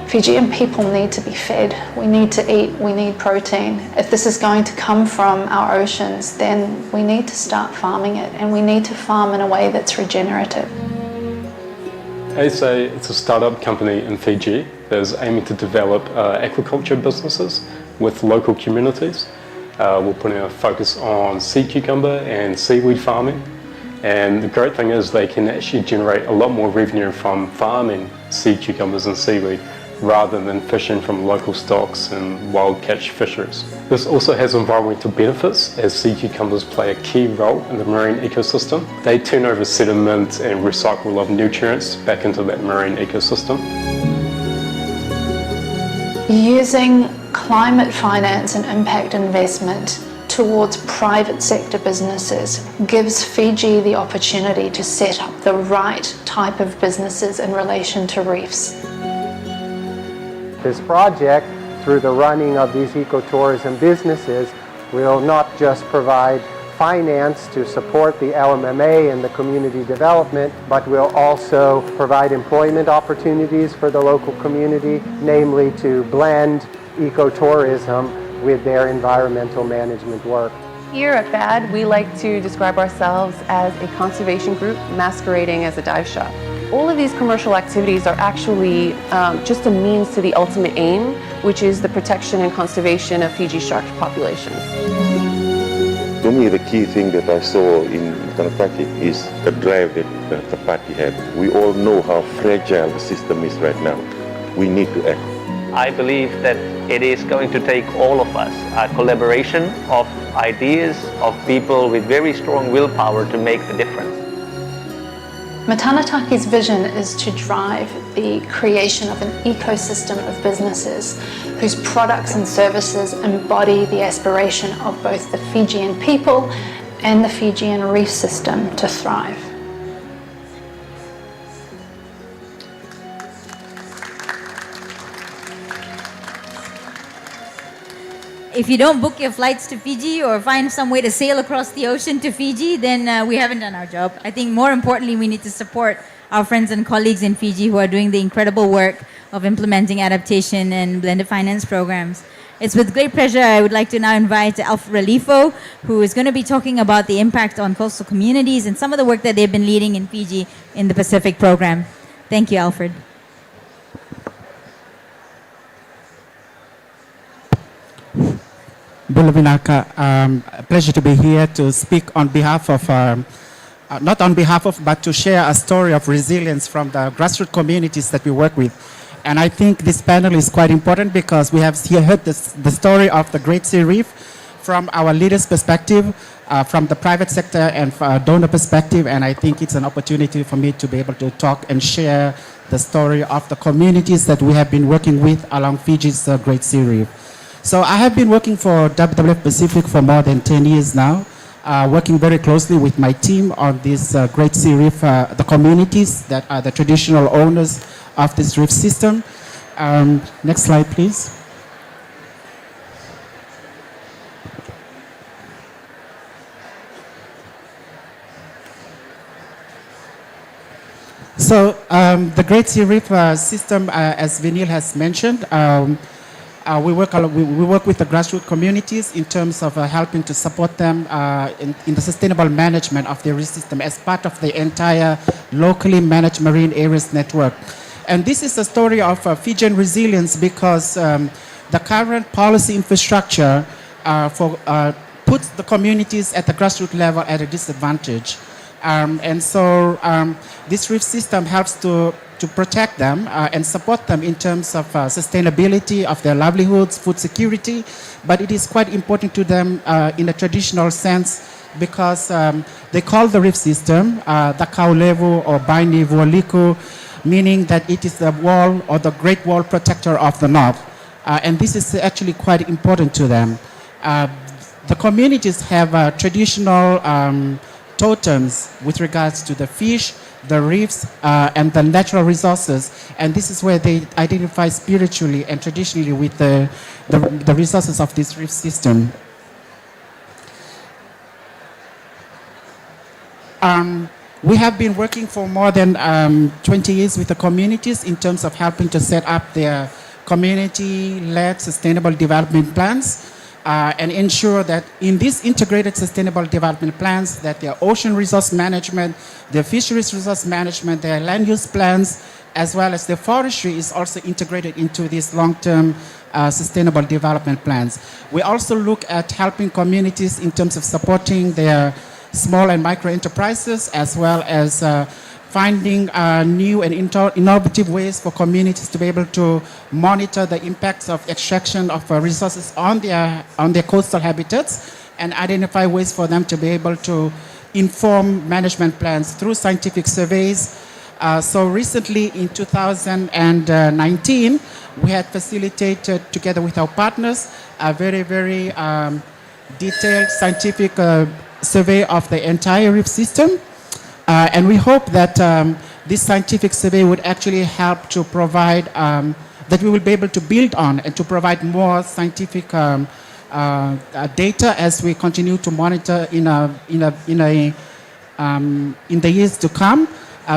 Fijian people need to be fed. We need to eat, we need protein. If this is going to come from our oceans, then we need to start farming it, and we need to farm in a way that's regenerative. It's a startup company in Fiji that is aiming to develop aquaculture businesses with local communities. We're putting a focus on sea cucumber and seaweed farming. And the great thing is they can actually generate a lot more revenue from farming sea cucumbers and seaweed rather than fishing from local stocks and wild catch fisheries. This also has environmental benefits as sea cucumbers play a key role in the marine ecosystem. They turn over sediment and recycle a lot of nutrients back into that marine ecosystem. Using climate finance and impact investment towards private sector businesses gives Fiji the opportunity to set up the right type of businesses in relation to reefs. This project, through the running of these ecotourism businesses, will not just provide finance to support the LMMA and the community development, but will also provide employment opportunities for the local community, namely to blend ecotourism with their environmental management work. Here at BAD, we like to describe ourselves as a conservation group masquerading as a dive shop. All of these commercial activities are actually just a means to the ultimate aim, which is the protection and conservation of Fiji shark populations. To me, the key thing that I saw in Tanapaki is the drive that the party had. We all know how fragile the system is right now. We need to act. I believe that it is going to take all of us, a collaboration of ideas, of people with very strong willpower to make the difference. Matanataki's vision is to drive the creation of an ecosystem of businesses whose products and services embody the aspiration of both the Fijian people and the Fijian reef system to thrive. If you don't book your flights to Fiji or find some way to sail across the ocean to Fiji, then we haven't done our job. I think more importantly, we need to support our friends and colleagues in Fiji who are doing the incredible work of implementing adaptation and blended finance programs. It's with great pleasure I would like to now invite Alfred Relifo, who is going to be talking about the impact on coastal communities and some of the work that they've been leading in Fiji in the Pacific program. Thank you, Alfred. Bulavinaka, a pleasure to be here to speak on behalf of, not on behalf of, but to share a story of resilience from the grassroots communities that we work with. And I think this panel is quite important because we have here heard the story of the Great Sea Reef from our leaders' perspective, from the private sector and donor perspective, and I think it's an opportunity for me to be able to talk and share the story of the communities that we have been working with along Fiji's Great Sea Reef. So I have been working for WWF Pacific for more than 10 years now, working very closely with my team on this Great Sea Reef, the communities that are the traditional owners of this reef system. Next slide, please. So the Great Sea Reef system, as Vinil has mentioned, we work with the grassroots communities in terms of helping to support them in the sustainable management of the reef system as part of the entire locally managed marine areas network. And this is a story of Fijian resilience because the current policy infrastructure puts the communities at the grassroots level at a disadvantage. And so this reef system helps to protect them and support them in terms of sustainability of their livelihoods, food security, but it is quite important to them in a traditional sense because they call the reef system the Kaulevu or Baini Vuoliku, meaning that it is the wall or the Great Wall Protector of the North. And this is actually quite important to them. The communities have traditional totems with regards to the fish, the reefs, and the natural resources. And this is where they identify spiritually and traditionally with the resources of this reef system. We have been working for more than 20 years with the communities in terms of helping to set up their community-led sustainable development plans, and ensure that in these integrated sustainable development plans that their ocean resource management, their fisheries resource management, their land use plans, as well as the forestry is also integrated into these long-term sustainable development plans. We also look at helping communities in terms of supporting their small and micro enterprises, as well as finding new and innovative ways for communities to be able to monitor the impacts of extraction of resources on their coastal habitats and identify ways for them to be able to inform management plans through scientific surveys. So recently in 2019, we had facilitated together with our partners a very, very detailed scientific survey of the entire reef system. And we hope that this scientific survey would actually help to provide, that we will be able to build on and to provide more scientific data as we continue to monitor in the years to come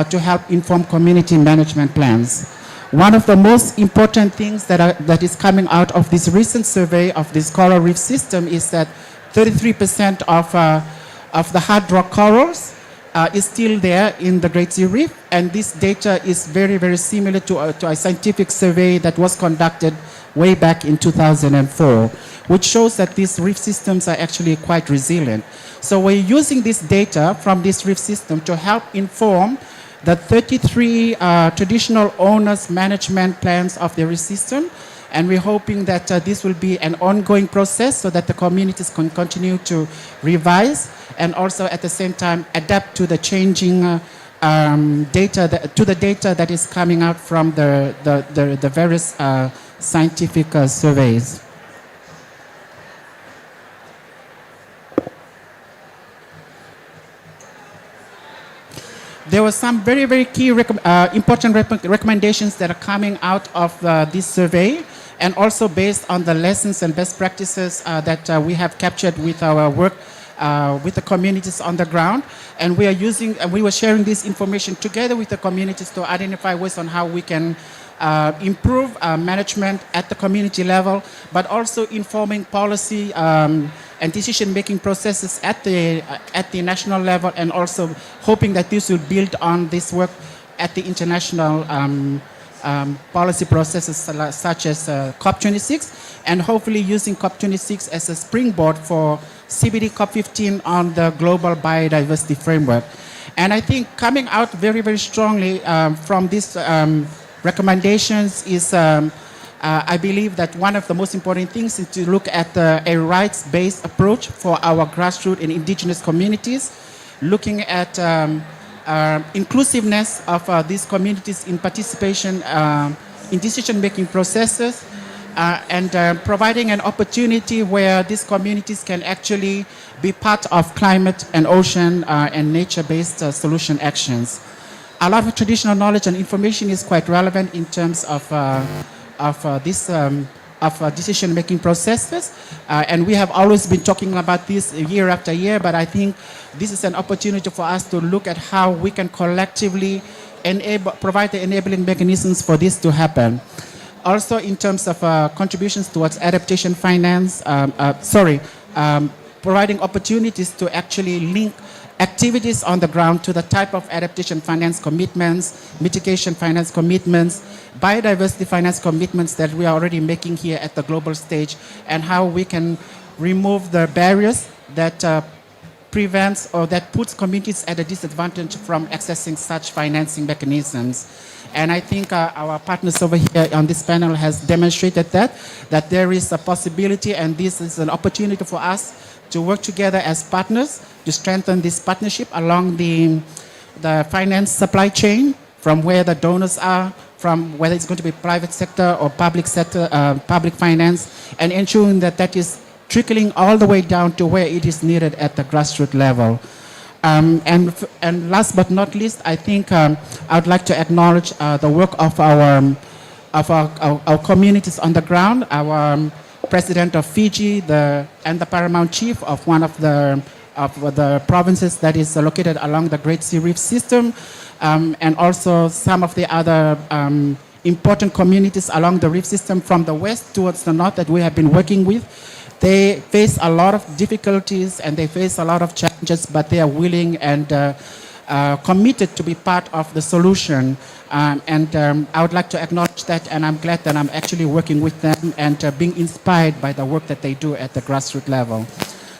to help inform community management plans. One of the most important things that is coming out of this recent survey of this coral reef system is that 33% of the hard rock corals is still there in the Great Sea Reef, and this data is very, very similar to a scientific survey that was conducted way back in 2004, which shows that these reef systems are actually quite resilient. So we're using this data from this reef system to help inform the 33 traditional owners management plans of the reef system, and we're hoping that this will be an ongoing process so that the communities can continue to revise and also at the same time adapt to the changing data that is coming out from the various scientific surveys. There were some very, very key important recommendations that are coming out of this survey, and also based on the lessons and best practices that we have captured with our work with the communities on the ground. And we were sharing this information together with the communities to identify ways on how we can improve management at the community level, but also informing policy and decision-making processes at the national level, and also hoping that this will build on this work at the international policy processes such as COP26, and hopefully using COP26 as a springboard for CBD COP15 on the global biodiversity framework. And I think coming out very, very strongly from these recommendations is I believe that one of the most important things is to look at a rights-based approach for our grassroots and indigenous communities, looking at inclusiveness of these communities in participation in decision-making processes, and providing an opportunity where these communities can actually be part of climate and ocean and nature-based solution actions. A lot of traditional knowledge and information is quite relevant in terms of decision-making processes, and we have always been talking about this year after year, but I think this is an opportunity for us to look at how we can collectively provide the enabling mechanisms for this to happen. Also in terms of contributions towards adaptation finance, providing opportunities to actually link activities on the ground to the type of adaptation finance commitments, mitigation finance commitments, biodiversity finance commitments that we are already making here at the global stage, and how we can remove the barriers that prevents or that puts communities at a disadvantage from accessing such financing mechanisms. And I think our partners over here on this panel has demonstrated that there is a possibility, and this is an opportunity for us to work together as partners to strengthen this partnership along the finance supply chain, from where the donors are, from whether it's going to be private sector or public sector, public finance, and ensuring that that is trickling all the way down to where it is needed at the grassroots level. And last but not least, I think I would like to acknowledge the work of our communities on the ground. Our president of Fiji and the paramount chief of one of the provinces that is located along the Great Sea Reef system, and also some of the other important communities along the reef system from the west towards the north that we have been working with. They face a lot of difficulties and they face a lot of challenges, but they are willing and committed to be part of the solution. I would like to acknowledge that, and I'm glad that I'm actually working with them and being inspired by the work that they do at the grassroots level.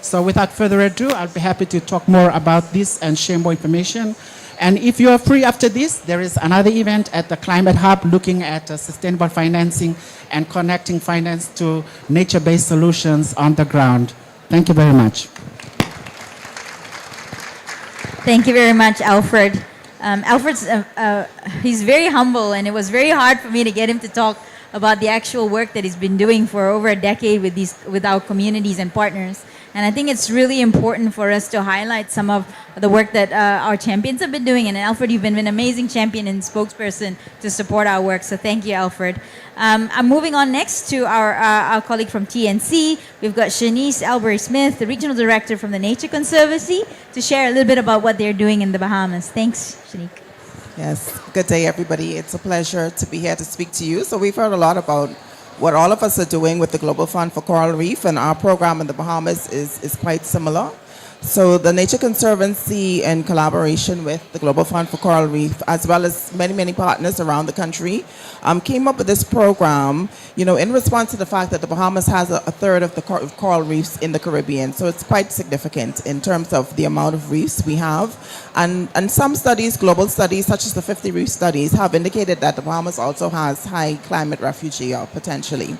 So without further ado, I'll be happy to talk more about this and share more information. And if you are free after this, there is another event at the Climate Hub looking at sustainable financing and connecting finance to nature-based solutions on the ground. Thank you very much. Thank you very much, Alfred. Alfred's he's very humble, and it was very hard for me to get him to talk about the actual work that he's been doing for over a decade with our communities and partners. And I think it's really important for us to highlight some of the work that our champions have been doing. And Alfred, you've been an amazing champion and spokesperson to support our work. So thank you, Alfred. I'm moving on next to our colleague from TNC. We've got Shanice Albury-Smith, the Regional Director from the Nature Conservancy, to share a little bit about what they're doing in the Bahamas. Thanks, Shanique. Yes, good day, everybody. It's a pleasure to be here to speak to you. So we've heard a lot about what all of us are doing with the Global Fund for Coral Reef, and our program in the Bahamas is quite similar. So the Nature Conservancy, in collaboration with the Global Fund for Coral Reef, as well as many, many partners around the country, came up with this program, in response to the fact that the Bahamas has a third of the coral reefs in the Caribbean. So it's quite significant in terms of the amount of reefs we have. And some studies, global studies, such as the 50 reef studies, have indicated that the Bahamas also has high climate refugee potentially.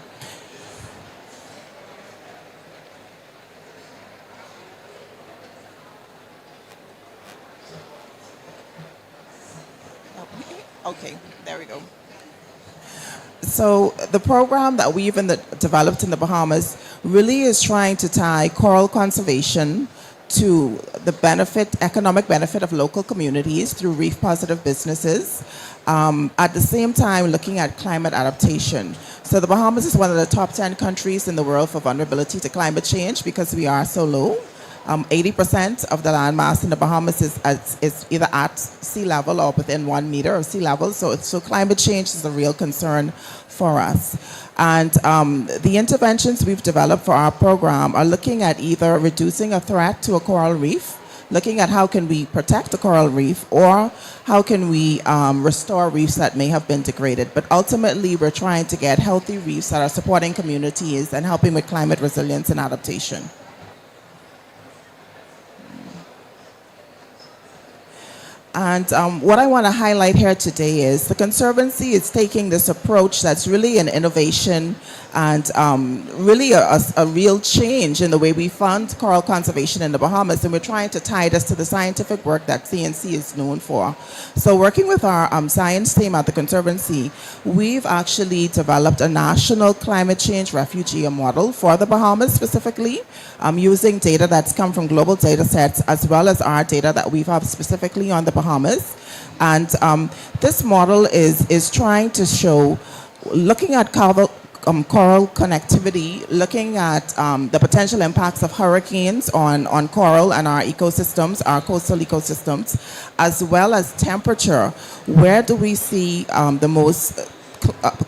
Okay, there we go. So the program that we've developed in the Bahamas really is trying to tie coral conservation to the economic benefit of local communities through reef positive businesses. At the same time, looking at climate adaptation. So the Bahamas is one of the top 10 countries in the world for vulnerability to climate change because we are so low. 80% of the landmass in the Bahamas is either at sea level or within 1 meter of sea level. So climate change is a real concern for us. And the interventions we've developed for our program are looking at either reducing a threat to a coral reef, looking at how can we protect the coral reef, or how can we restore reefs that may have been degraded. But ultimately, we're trying to get healthy reefs that are supporting communities and helping with climate resilience and adaptation. And what I want to highlight here today is the Conservancy is taking this approach that's really an innovation and really a real change in the way we fund coral conservation in the Bahamas, and we're trying to tie this to the scientific work that CNC is known for. So working with our science team at the Conservancy, we've actually developed a national climate change refugee model for the Bahamas specifically, using data that's come from global data sets as well as our data that we've had specifically on the Bahamas. And this model is trying to show, looking at coral connectivity, looking at the potential impacts of hurricanes on coral and our ecosystems, our coastal ecosystems, as well as temperature. Where do we see the most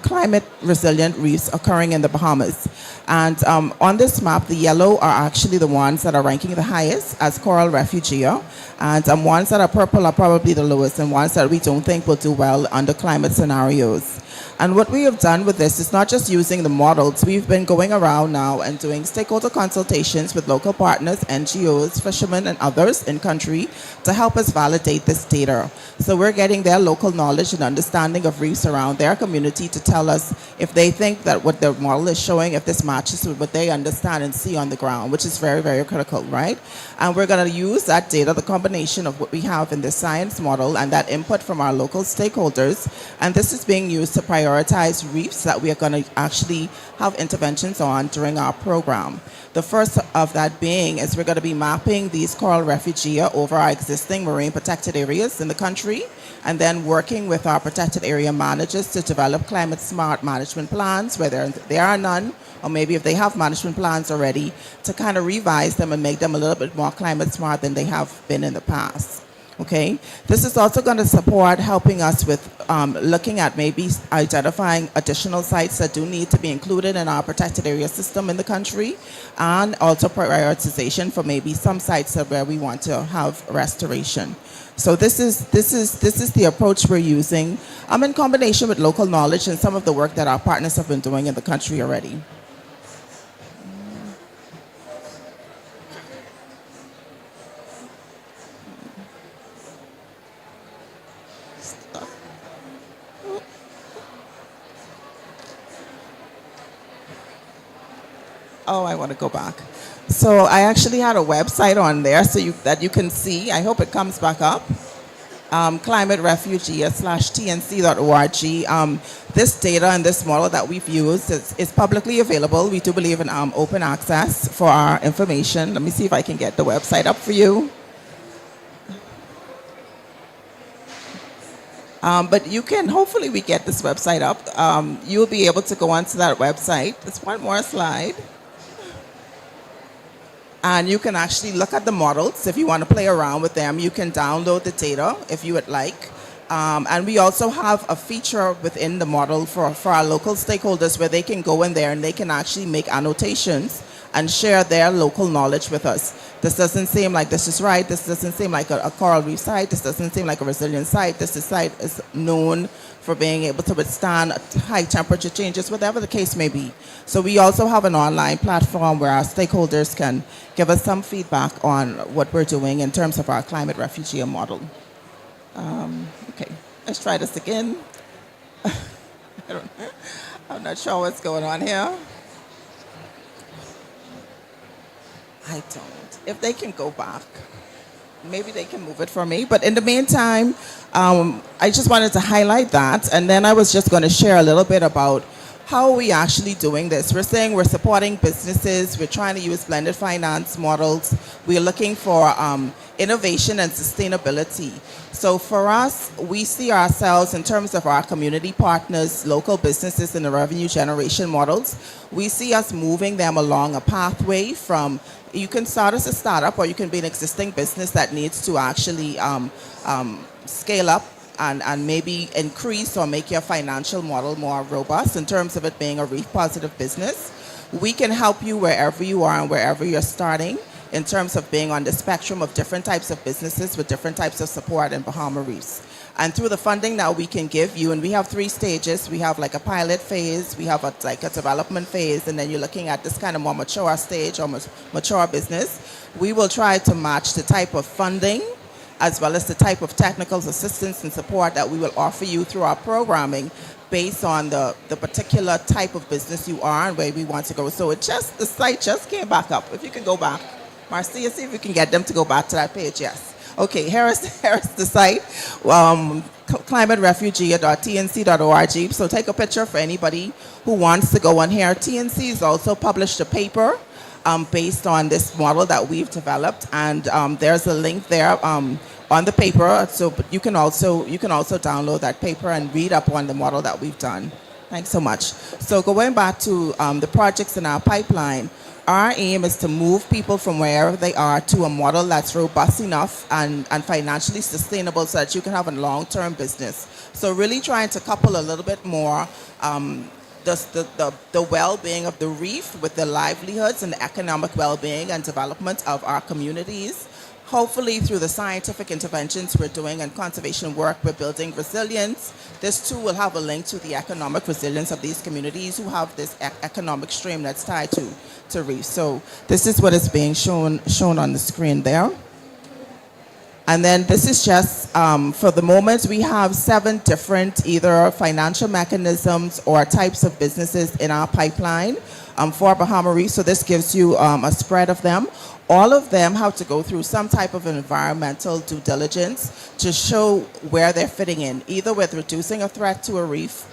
climate resilient reefs occurring in the Bahamas? And on this map, the yellow are actually the ones that are ranking the highest as coral refugia, and ones that are purple are probably the lowest, and ones that we don't think will do well under climate scenarios. And what we have done with this is not just using the models. We've been going around now and doing stakeholder consultations with local partners, NGOs, fishermen, and others in country to help us validate this data. So we're getting their local knowledge and understanding of reefs around their community to tell us if they think that what their model is showing, if this matches with what they understand and see on the ground, which is very, very critical, right? And we're going to use that data, the combination of what we have in the science model and that input from our local stakeholders, and this is being used to prioritize reefs that we are going to actually have interventions on during our program. The first of that being is we're going to be mapping these coral refugia over our existing marine protected areas in the country, and then working with our protected area managers to develop climate smart management plans where there are none, or maybe if they have management plans already, to kind of revise them and make them a little bit more climate smart than they have been in the past. Okay, this is also going to support helping us with looking at maybe identifying additional sites that do need to be included in our protected area system in the country, and also prioritization for maybe some sites where we want to have restoration. So this is the approach we're using in combination with local knowledge and some of the work that our partners have been doing in the country already. Oh, I want to go back. So I actually had a website on there so that you can see. I hope it comes back up. climaterefugee/tnc.org. This data and this model that we've used is publicly available. We do believe in open access for our information. Let me see if I can get the website up for you. But you can, hopefully we get this website up. You'll be able to go onto that website. There's one more slide. And you can actually look at the models. If you want to play around with them, you can download the data if you would like. And we also have a feature within the model for our local stakeholders where they can go in there and they can actually make annotations and share their local knowledge with us. This doesn't seem like this is right. This doesn't seem like a coral reef site. This doesn't seem like a resilient site. This site is known for being able to withstand high temperature changes, whatever the case may be. So we also have an online platform where our stakeholders can give us some feedback on what we're doing in terms of our climate refugee model. Okay, let's try this again. I'm not sure what's going on here. I don't. If they can go back, maybe they can move it for me. But in the meantime, I just wanted to highlight that. And then I was just going to share a little bit about how are we actually doing this. We're saying we're supporting businesses. We're trying to use blended finance models. We're looking for innovation and sustainability. So for us, we see ourselves in terms of our community partners, local businesses, and the revenue generation models. We see us moving them along a pathway from, you can start as a startup or you can be an existing business that needs to actually scale up and maybe increase or make your financial model more robust in terms of it being a reef positive business. We can help you wherever you are and wherever you're starting in terms of being on the spectrum of different types of businesses with different types of support in Bahama Reefs. And through the funding that we can give you, and we have 3 stages. We have like a pilot phase, we have like a development phase, and then you're looking at this kind of more mature stage or mature business. We will try to match the type of funding as well as the type of technical assistance and support that we will offer you through our programming based on the particular type of business you are and where we want to go. So the site just came back up. If you can go back. Marcia, see if we can get them to go back to that page. Yes. Okay, here is the site, climaterefugee.tnc.org. So take a picture for anybody who wants to go on here. TNC has also published a paper based on this model that we've developed, and there's a link there on the paper. So you can also download that paper and read up on the model that we've done. Thanks so much. So going back to the projects in our pipeline. Our aim is to move people from wherever they are to a model that's robust enough and financially sustainable so that you can have a long-term business. So really trying to couple a little bit more the well-being of the reef with the livelihoods and the economic well-being and development of our communities. Hopefully through the scientific interventions we're doing and conservation work, we're building resilience. This too will have a link to the economic resilience of these communities who have this economic stream that's tied to reefs. So this is what is being shown on the screen there. And then this is just, for the moment, we have 7 different either financial mechanisms or types of businesses in our pipeline for Bahama Reefs. So this gives you a spread of them. All of them have to go through some type of environmental due diligence to show where they're fitting in, either with reducing a threat to a reef,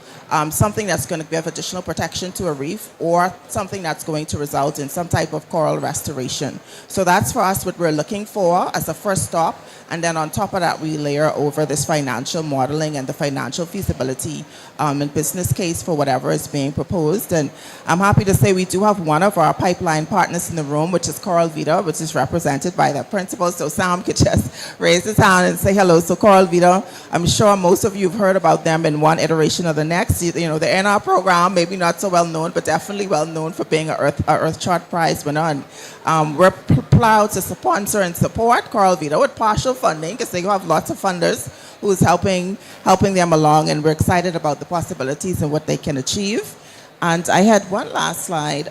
something that's going to give additional protection to a reef, or something that's going to result in some type of coral restoration. So that's for us what we're looking for as a first stop. And then on top of that, we layer over this financial modeling and the financial feasibility and business case for whatever is being proposed. And I'm happy to say we do have one of our pipeline partners in the room, which is Coral Vida, which is represented by the principal. So Sam could just raise his hand and say hello. So Coral Vida, I'm sure most of you have heard about them in one iteration or the next. You know, they're in our program, maybe not so well known, but definitely well known for being a Earthshot Prize winner. And we're proud to sponsor and support Coral Vida with partial funding, because they have lots of funders who's helping them along, and we're excited about the possibilities and what they can achieve. And I had one last slide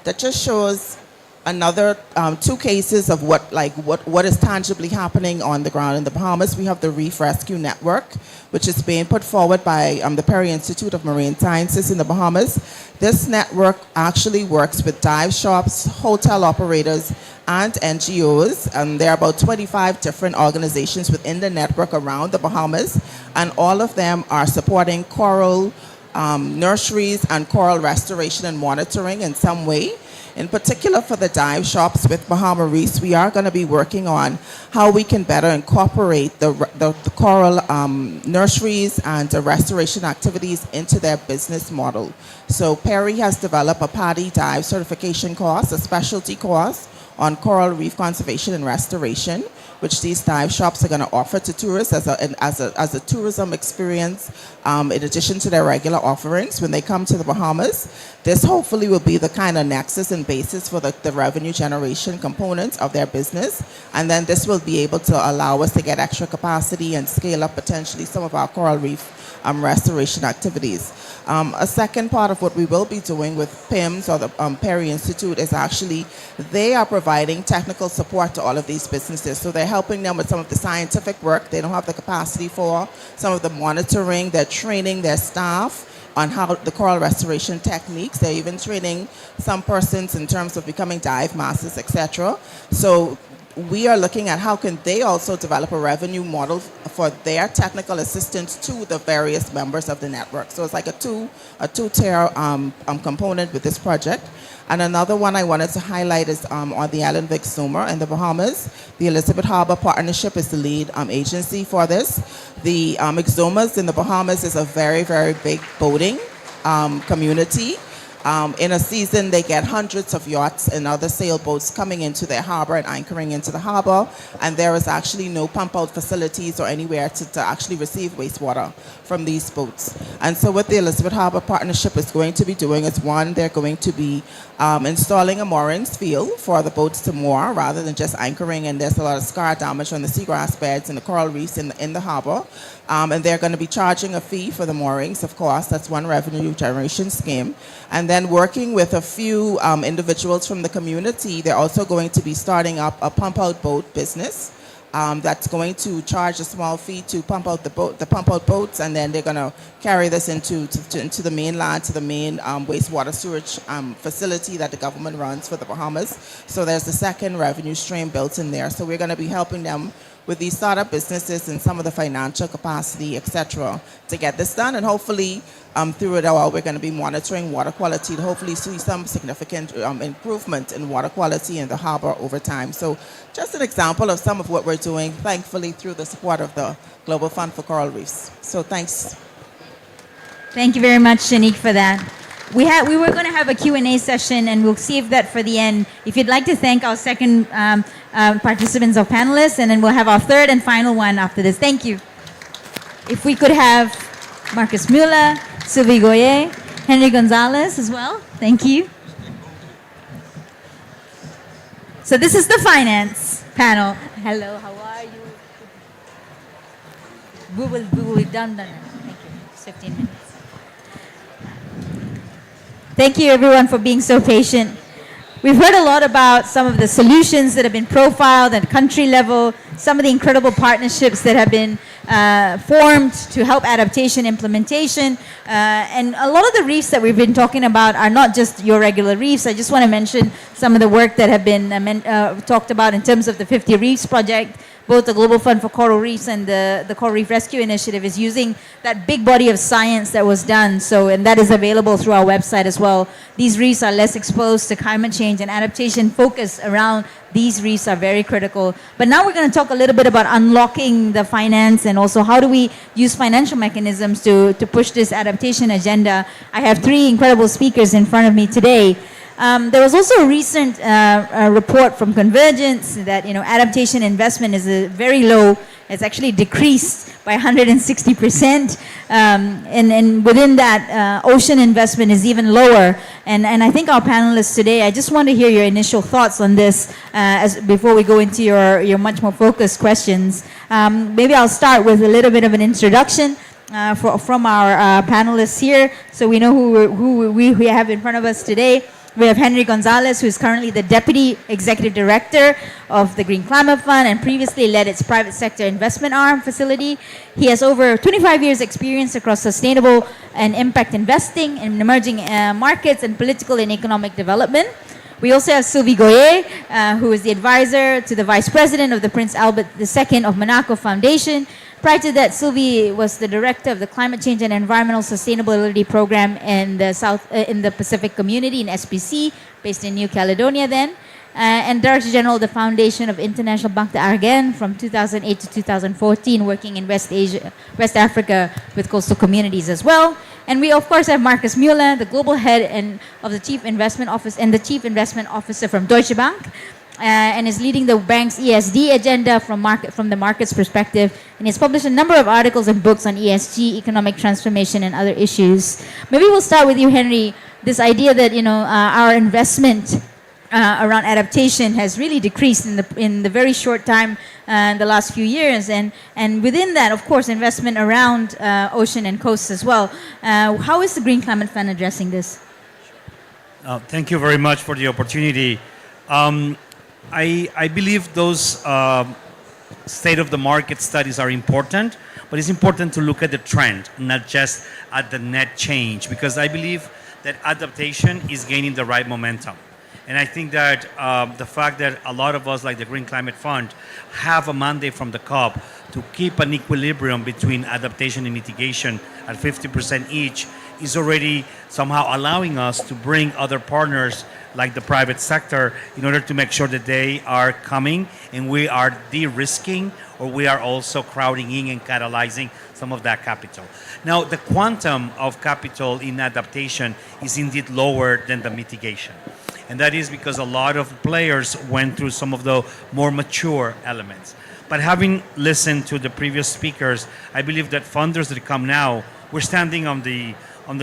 that just shows another two cases of what is tangibly happening on the ground in the Bahamas. We have the Reef Rescue Network, which is being put forward by the Perry Institute of Marine Sciences in the Bahamas. This network actually works with dive shops, hotel operators, and NGOs. And there are about 25 different organizations within the network around the Bahamas, and all of them are supporting coral nurseries and coral restoration and monitoring in some way. In particular for the dive shops with Bahama Reefs, we are going to be working on how we can better incorporate the coral nurseries and the restoration activities into their business model. So Perry has developed a PADI dive certification course, a specialty course on coral reef conservation and restoration, which these dive shops are going to offer to tourists as a tourism experience, in addition to their regular offerings when they come to the Bahamas. This hopefully will be the kind of nexus and basis for the revenue generation components of their business. And then this will be able to allow us to get extra capacity and scale up potentially some of our coral reef restoration activities. A second part of what we will be doing with PIMS, or the Perry Institute, is actually they are providing technical support to all of these businesses. So they're helping them with some of the scientific work they don't have the capacity for, some of the monitoring, they're training their staff on how the coral restoration techniques. They're even training some persons in terms of becoming dive masters, etc. So we are looking at how can they also develop a revenue model for their technical assistance to the various members of the network. So it's like a two-tier component with this project. And another one I wanted to highlight is on the island of Exuma in the Bahamas. The Elizabeth Harbor Partnership is the lead agency for this. The Exumas in the Bahamas is a very, very big boating community. In a season, they get hundreds of yachts and other sailboats coming into their harbor and anchoring into the harbor, and there is actually no pump-out facilities or anywhere to actually receive wastewater from these boats. And so what the Elizabeth Harbor Partnership is going to be doing is, one, they're going to be installing a moorings field for the boats to moor rather than just anchoring, and there's a lot of scar damage on the seagrass beds and the coral reefs in the harbor. And they're going to be charging a fee for the moorings, of course. That's one revenue generation scheme. And then working with a few individuals from the community, they're also going to be starting up a pump-out boat business that's going to charge a small fee to pump out the pump-out boats, and then they're going to carry this into the mainland, to the main wastewater sewage facility that the government runs for the Bahamas. So there's the second revenue stream built in there. So we're going to be helping them with these startup businesses and some of the financial capacity, etc., to get this done. And hopefully, through it all, we're going to be monitoring water quality to hopefully see some significant improvement in water quality in the harbor over time. So just an example of some of what we're doing, thankfully, through the support of the Global Fund for Coral Reefs. So thanks. Thank you very much, Shanique, for that. We were going to have a Q&A session, and we'll save that for the end. If you'd like to thank our second participants or panelists, and then we'll have our third and final one after this. Thank you. If we could have Marcus Mueller, Sylvie Goyer, Henry Gonzalez as well. Thank you. So this is the finance panel. Hello, how are you? We will be done. Thank you. It's 15 minutes. Thank you, everyone, for being so patient. We've heard a lot about some of the solutions that have been profiled at country level, some of the incredible partnerships that have been formed to help adaptation implementation. And a lot of the reefs that we've been talking about are not just your regular reefs. I just want to mention some of the work that have been talked about in terms of the 50 Reefs project. both the Global Fund for Coral Reefs and the Coral Reef Rescue Initiative is using that big body of science that was done. So, and that is available through our website as well. These reefs are less exposed to climate change, and adaptation focus around these reefs are very critical. But now we're going to talk a little bit about unlocking the finance and also how do we use financial mechanisms to push this adaptation agenda. I have three incredible speakers in front of me today. There was also a recent report from Convergence that adaptation investment is very low. It's actually decreased by 160%, and within that, ocean investment is even lower. And I think our panelists today, I just want to hear your initial thoughts on this before we go into your much more focused questions. Maybe I'll start with a little bit of an introduction from our panelists here, so we know who we have in front of us today. We have Henry Gonzalez, who is currently the Deputy Executive Director of the Green Climate Fund and previously led its private sector investment arm facility. He has over 25 years experience across sustainable and impact investing in emerging markets and political and economic development. We also have Sylvie Goyer, who is the advisor to the Vice President of the Prince Albert II of Monaco Foundation. Prior to that, Sylvie was the director of the Climate Change and Environmental Sustainability Program in the Pacific Community in SPC, based in New Caledonia then, and Director General of the Foundation of International Banque d'Argent from 2008 to 2014, working in West Africa with coastal communities as well. And we of course have Marcus Mueller, the global head of the Chief Investment Office and the Chief Investment Officer from Deutsche Bank. And is leading the bank's ESG agenda from the market's perspective, and he's published a number of articles and books on ESG, economic transformation, and other issues. Maybe we'll start with you, Henry. This idea that our investment around adaptation has really decreased in the very short time in the last few years, and within that, of course, investment around ocean and coasts as well. How is the Green Climate Fund addressing this? Thank you very much for the opportunity. I believe those state of the market studies are important, but it's important to look at the trend, not just at the net change, because I believe that adaptation is gaining the right momentum. And I think that the fact that a lot of us, like the Green Climate Fund, have a mandate from the COP to keep an equilibrium between adaptation and mitigation at 50% each is already somehow allowing us to bring other partners like the private sector in order to make sure that they are coming and we are de-risking, or we are also crowding in and catalyzing some of that capital. Now, the quantum of capital in adaptation is indeed lower than the mitigation. And that is because a lot of players went through some of the more mature elements. But having listened to the previous speakers, I believe that funders that come now, we're standing on the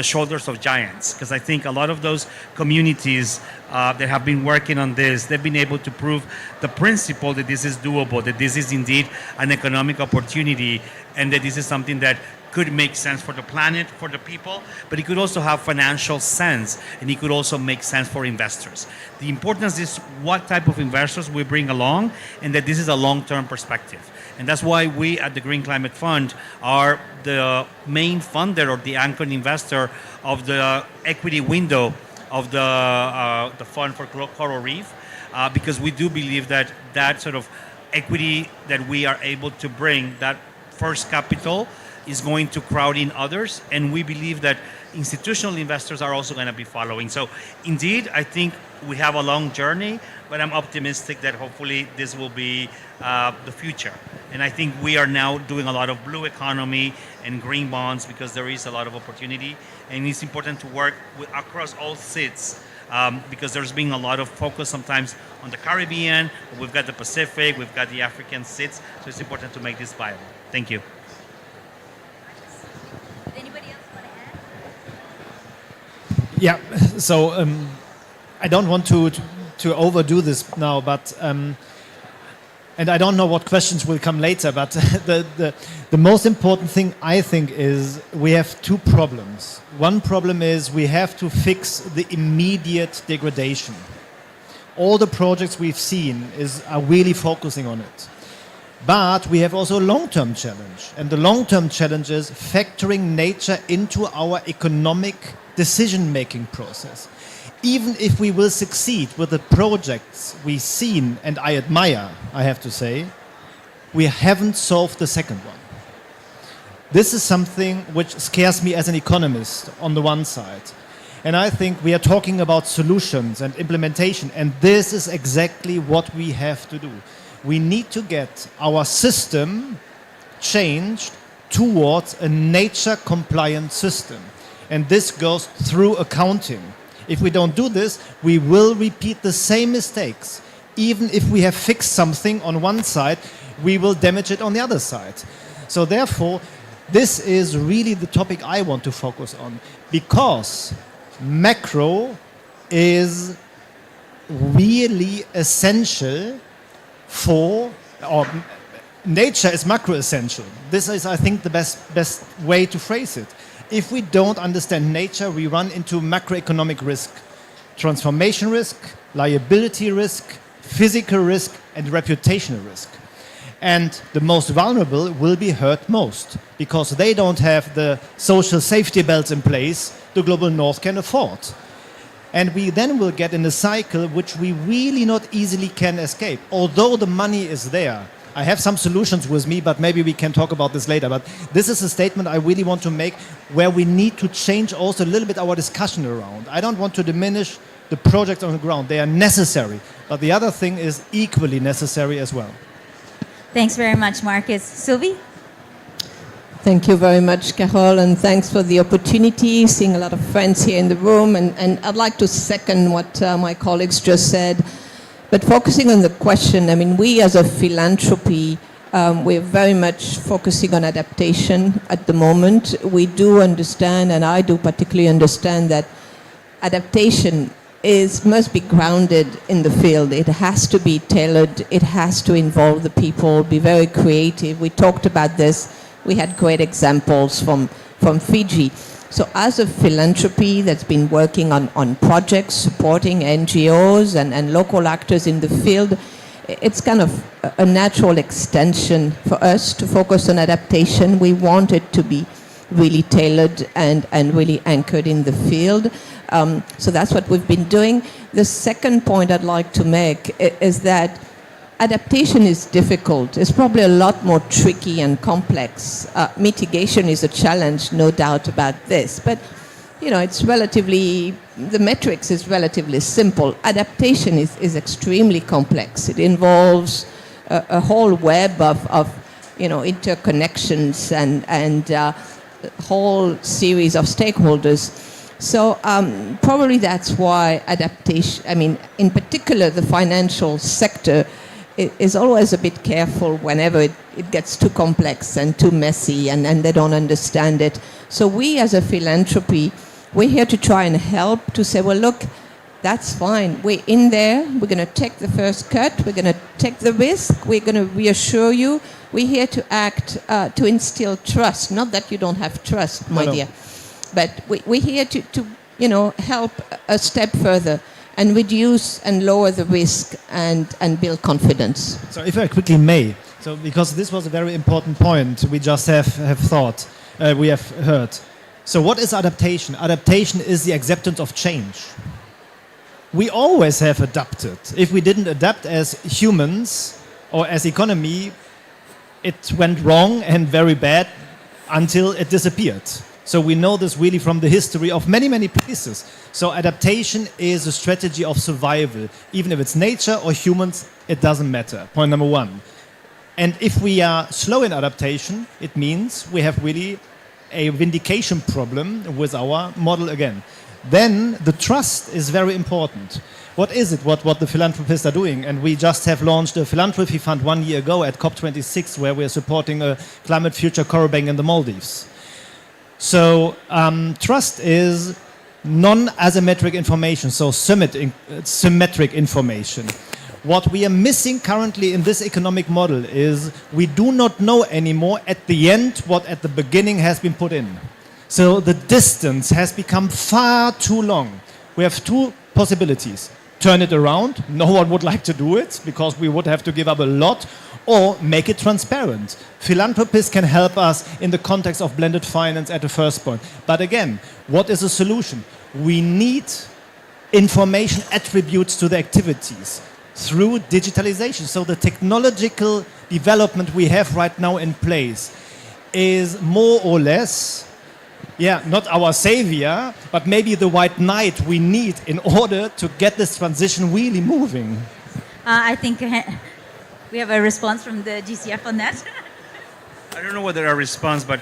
shoulders of giants, because I think a lot of those communities that have been working on this, they've been able to prove the principle that this is doable, that this is indeed an economic opportunity, and that this is something that could make sense for the planet, for the people, but it could also have financial sense, and it could also make sense for investors. The importance is what type of investors we bring along, and that this is a long-term perspective. And that's why we at the Green Climate Fund are the main funder or the anchor investor of the equity window of the Fund for Coral Reef, because we do believe that that sort of equity that we are able to bring, that first capital, is going to crowd in others, and we believe that institutional investors are also going to be following. So indeed, I think we have a long journey, but I'm optimistic that hopefully this will be the future. And I think we are now doing a lot of blue economy and green bonds because there is a lot of opportunity, and it's important to work across all seats because there's been a lot of focus sometimes on the Caribbean, but we've got the Pacific, we've got the African seats, so it's important to make this viable. Thank you. Yeah, so I don't want to overdo this now, but and I don't know what questions will come later, but the most important thing I think is we have two problems. One problem is we have to fix the immediate degradation. All the projects we've seen are really focusing on it. But we have also a long-term challenge, and the long-term challenge is factoring nature into our economic decision-making process. Even if we will succeed with the projects we've seen, and I admire, I have to say, we haven't solved the second one. This is something which scares me as an economist on the one side. And I think we are talking about solutions and implementation, and this is exactly what we have to do. We need to get our system changed towards a nature-compliant system. And this goes through accounting. If we don't do this, we will repeat the same mistakes. Even if we have fixed something on one side, we will damage it on the other side. So therefore, this is really the topic I want to focus on, because macro is really essential for, or nature is macro essential. This is, I think, the best way to phrase it. If we don't understand nature, we run into macroeconomic risk, transformation risk, liability risk, physical risk, and reputational risk. And the most vulnerable will be hurt most, because they don't have the social safety belts in place the global north can afford. And we then will get in a cycle which we really not easily can escape, although the money is there. I have some solutions with me, but maybe we can talk about this later. But this is a statement I really want to make, where we need to change also a little bit our discussion around. I don't want to diminish the projects on the ground. They are necessary. But the other thing is equally necessary as well. Thanks very much, Marcus. Sylvie? Thank you very much, Carol, and thanks for the opportunity, seeing a lot of friends here in the room. And I'd like to second what my colleagues just said. But focusing on the question, I mean, we as a philanthropy, we're very much focusing on adaptation at the moment. We do understand, and I do particularly understand, that adaptation must be grounded in the field. It has to be tailored. It has to involve the people, be very creative. We talked about this. We had great examples from Fiji. So as a philanthropy that's been working on projects, supporting NGOs and local actors in the field, it's kind of a natural extension for us to focus on adaptation. We want it to be really tailored and really anchored in the field. So that's what we've been doing. The second point I'd like to make is that adaptation is difficult. It's probably a lot more tricky and complex. Mitigation is a challenge, no doubt about this. But, you know, the metrics is relatively simple. Adaptation is extremely complex. It involves a whole web of interconnections and a whole series of stakeholders. So probably that's why adaptation, I mean, in particular, the financial sector is always a bit careful whenever it gets too complex and too messy and they don't understand it. So we as a philanthropy, we're here to try and help to say, well, look, that's fine. We're in there. We're going to take the first cut. We're going to take the risk. We're going to reassure you. We're here to act, to instill trust. Not that you don't have trust, my dear. But we're here to help a step further and reduce and lower the risk and build confidence. So if I quickly may, so because this was a very important point we just have thought, we have heard. So what is adaptation? Adaptation is the acceptance of change. We always have adapted. If we didn't adapt as humans or as economy, it went wrong and very bad until it disappeared. So we know this really from the history of many, many places. So adaptation is a strategy of survival. Even if it's nature or humans, it doesn't matter. Point number one. And if we are slow in adaptation, it means we have really a vindication problem with our model again. Then the trust is very important. What is it, what the philanthropists are doing? And we just have launched a philanthropy fund 1 year ago at COP26, where we are supporting a climate future coral bank in the Maldives. So trust is non-asymmetric information, so symmetric information. What we are missing currently in this economic model is we do not know anymore at the end what at the beginning has been put in. So the distance has become far too long. We have two possibilities. Turn it around. No one would like to do it because we would have to give up a lot, or make it transparent. Philanthropists can help us in the context of blended finance at the first point. But again, what is the solution? We need information attributes to the activities. through digitalization. So the technological development we have right now in place is more or less, not our savior, but maybe the white knight we need in order to get this transition really moving. I think we have a response from the GCF on that. I don't know whether a response, but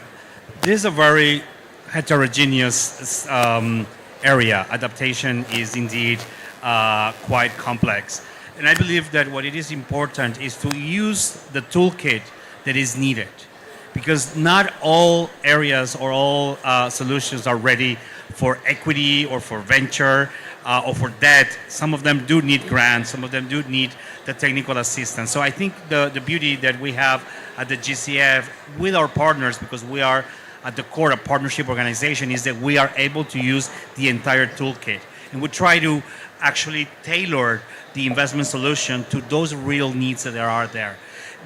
this is a very heterogeneous area. Adaptation is indeed quite complex. And I believe that what it is important is to use the toolkit that is needed, because not all areas or all solutions are ready for equity or for venture or for debt. Some of them do need grants, some of them do need the technical assistance. So I think the beauty that we have at the GCF with our partners, because we are at the core a partnership organization, is that we are able to use the entire toolkit. And we try to actually tailor the investment solution to those real needs that are there.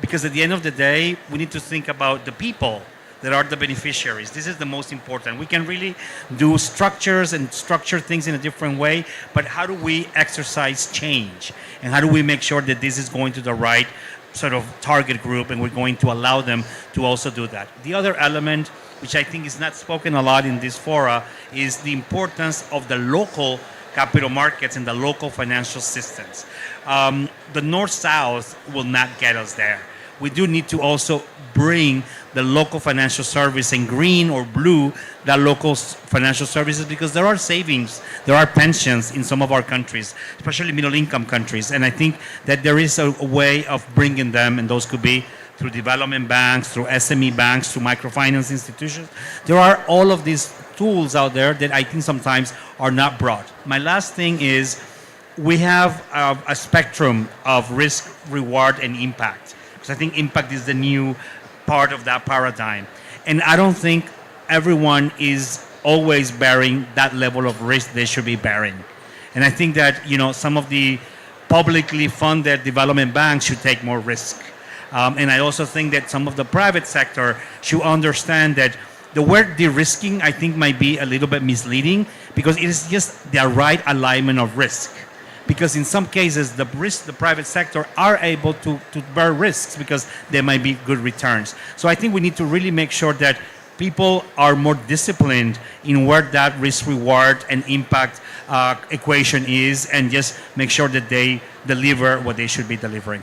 Because at the end of the day, we need to think about the people that are the beneficiaries. This is the most important. We can really do structures and structure things in a different way, but how do we exercise change? And how do we make sure that this is going to the right sort of target group and we're going to allow them to also do that? The other element, which I think is not spoken a lot in this fora, is the importance of the local capital markets and the local financial systems. The North-South will not get us there. We do need to also bring the local financial service in green or blue, the local financial services, because there are savings, there are pensions in some of our countries, especially middle-income countries. And I think that there is a way of bringing them, and those could be through development banks, through SME banks, through microfinance institutions. There are all of these tools out there that I think sometimes are not brought. My last thing is we have a spectrum of risk, reward, and impact. Because I think impact is the new part of that paradigm. And I don't think everyone is always bearing that level of risk they should be bearing. And I think that, some of the publicly funded development banks should take more risk. And I also think that some of the private sector should understand that the word de-risking, I think, might be a little bit misleading, because it is just the right alignment of risk. Because in some cases, the private sector are able to bear risks because there might be good returns. So I think we need to really make sure that people are more disciplined in where that risk-reward and impact equation is, and just make sure that they deliver what they should be delivering.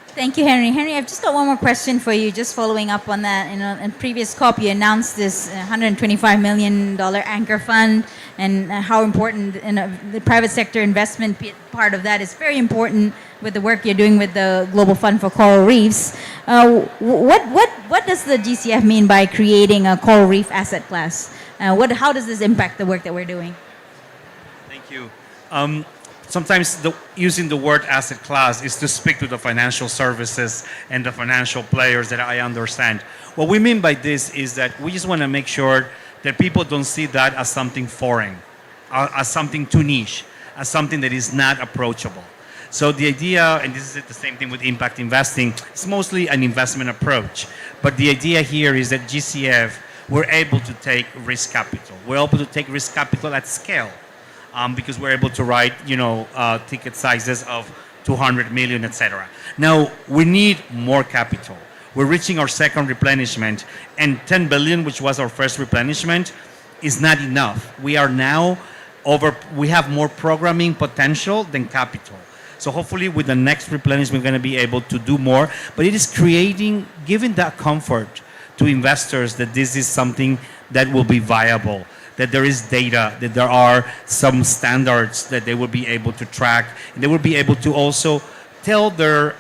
Thank you, Henry. Henry, I've just got one more question for you, just following up on that. In previous COP, you announced this $125 million anchor fund, and how important the private sector investment part of that is very important with the work you're doing with the Global Fund for Coral Reefs. What does the GCF mean by creating a coral reef asset class? How does this impact the work that we're doing? Thank you. Sometimes using the word asset class is to speak to the financial services and the financial players that I understand. What we mean by this is that we just want to make sure that people don't see that as something foreign, as something too niche, as something that is not approachable. So the idea, and this is the same thing with impact investing, it's mostly an investment approach. But the idea here is that GCF, we're able to take risk capital. We're able to take risk capital at scale. Because we're able to write, ticket sizes of 200 million, etc. Now, we need more capital. We're reaching our second replenishment, and 10 billion, which was our first replenishment, is not enough. We are now we have more programming potential than capital. So hopefully with the next replenishment, we're going to be able to do more. But it is giving that comfort to investors that this is something that will be viable, that there is data, that there are some standards that they will be able to track, and they will be able to also tell their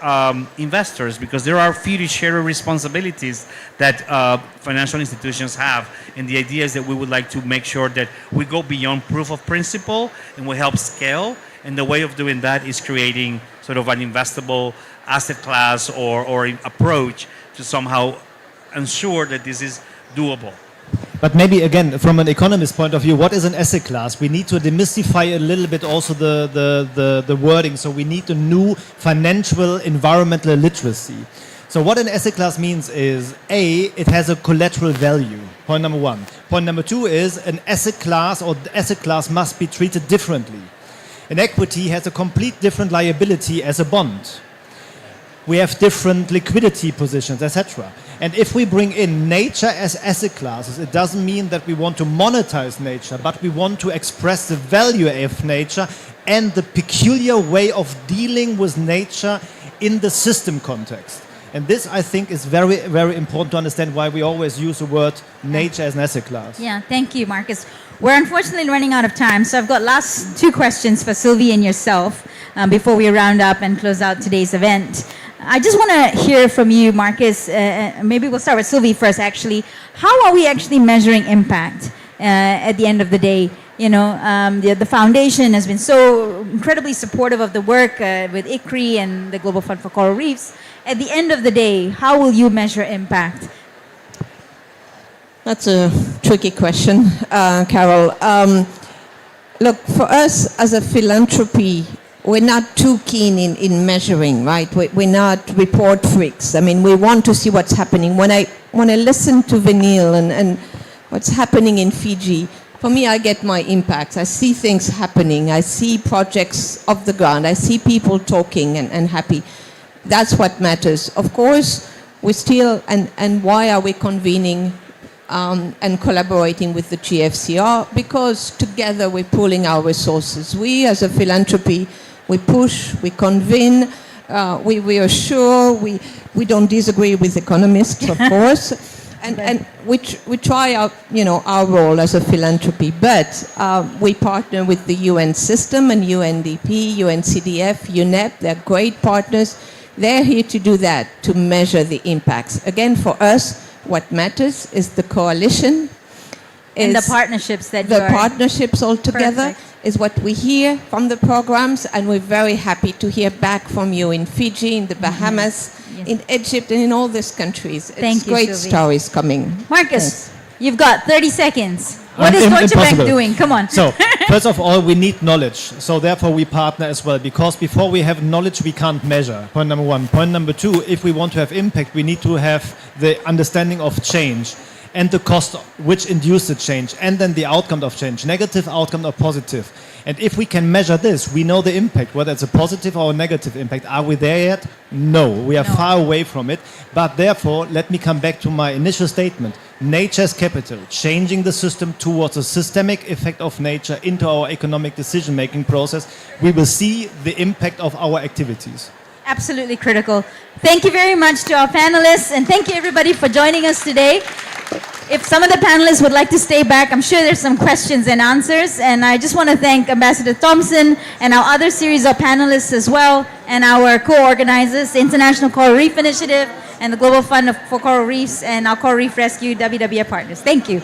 investors, because there are fiduciary responsibilities that financial institutions have. And the idea is that we would like to make sure that we go beyond proof of principle and we help scale. And the way of doing that is creating sort of an investable asset class or approach to somehow ensure that this is doable. But maybe, again, from an economist point of view, what is an asset class? We need to demystify a little bit also the wording. So we need a new financial environmental literacy. So what an asset class means is, A, it has a collateral value. Point number one. Point number two is an asset class, or the asset class must be treated differently. An equity has a complete different liability as a bond. We have different liquidity positions, etc. And if we bring in nature as asset classes, it doesn't mean that we want to monetize nature, but we want to express the value of nature and the peculiar way of dealing with nature in the system context. And this, I think, is very, very important to understand why we always use the word nature as an asset class. Yeah, thank you, Marcus. We're unfortunately running out of time, so I've got last two questions for Sylvie and yourself before we round up and close out today's event. I just want to hear from you, Marcus. Maybe we'll start with Sylvie first, actually. How are we actually measuring impact at the end of the day? You know, the foundation has been so incredibly supportive of the work with ICRI and the Global Fund for Coral Reefs. At the end of the day, how will you measure impact? That's a tricky question, Carol. Look, for us as a philanthropy, we're not too keen in measuring, right? We're not report freaks. I mean, we want to see what's happening. When I listen to Vanille and what's happening in Fiji, for me, I get my impacts. I see things happening. I see projects off the ground. I see people talking and happy. That's what matters. Of course, we still, and why are we convening and collaborating with the GFCR? Because together we're pooling our resources. We, as a philanthropy, we push, we convene, we reassure, we don't disagree with economists, of course. And we try our, our role as a philanthropy, but we partner with the UN system and UNDP, UNCDF, UNEP. They're great partners. They're here to do that, to measure the impacts. Again, for us, what matters is the coalition. And the partnerships that the partnerships all together is what we hear from the programs, and we're very happy to hear back from you in Fiji, in the Bahamas, in Egypt, and in all these countries. It's great stories coming. Marcus, you've got 30 seconds. What is Deutsche Bank doing? Come on. So, first of all, we need knowledge. So therefore we partner as well, because before we have knowledge, we can't measure. Point number one. Point number two, if we want to have impact, we need to have the understanding of change and the cost which induced the change, and then the outcome of change, negative outcome or positive. And if we can measure this, we know the impact, whether it's a positive or a negative impact. Are we there yet? No, we are far away from it. But therefore, let me come back to my initial statement. Nature's capital, changing the system towards a systemic effect of nature into our economic decision-making process, we will see the impact of our activities. Absolutely critical. Thank you very much to our panelists, and thank you everybody for joining us today. If some of the panelists would like to stay back, I'm sure there's some questions and answers, and I just want to thank Ambassador Thompson and our other series of panelists as well, and our co-organizers, the International Coral Reef Initiative and the Global Fund for Coral Reefs, and our Coral Reef Rescue WWF partners. Thank you.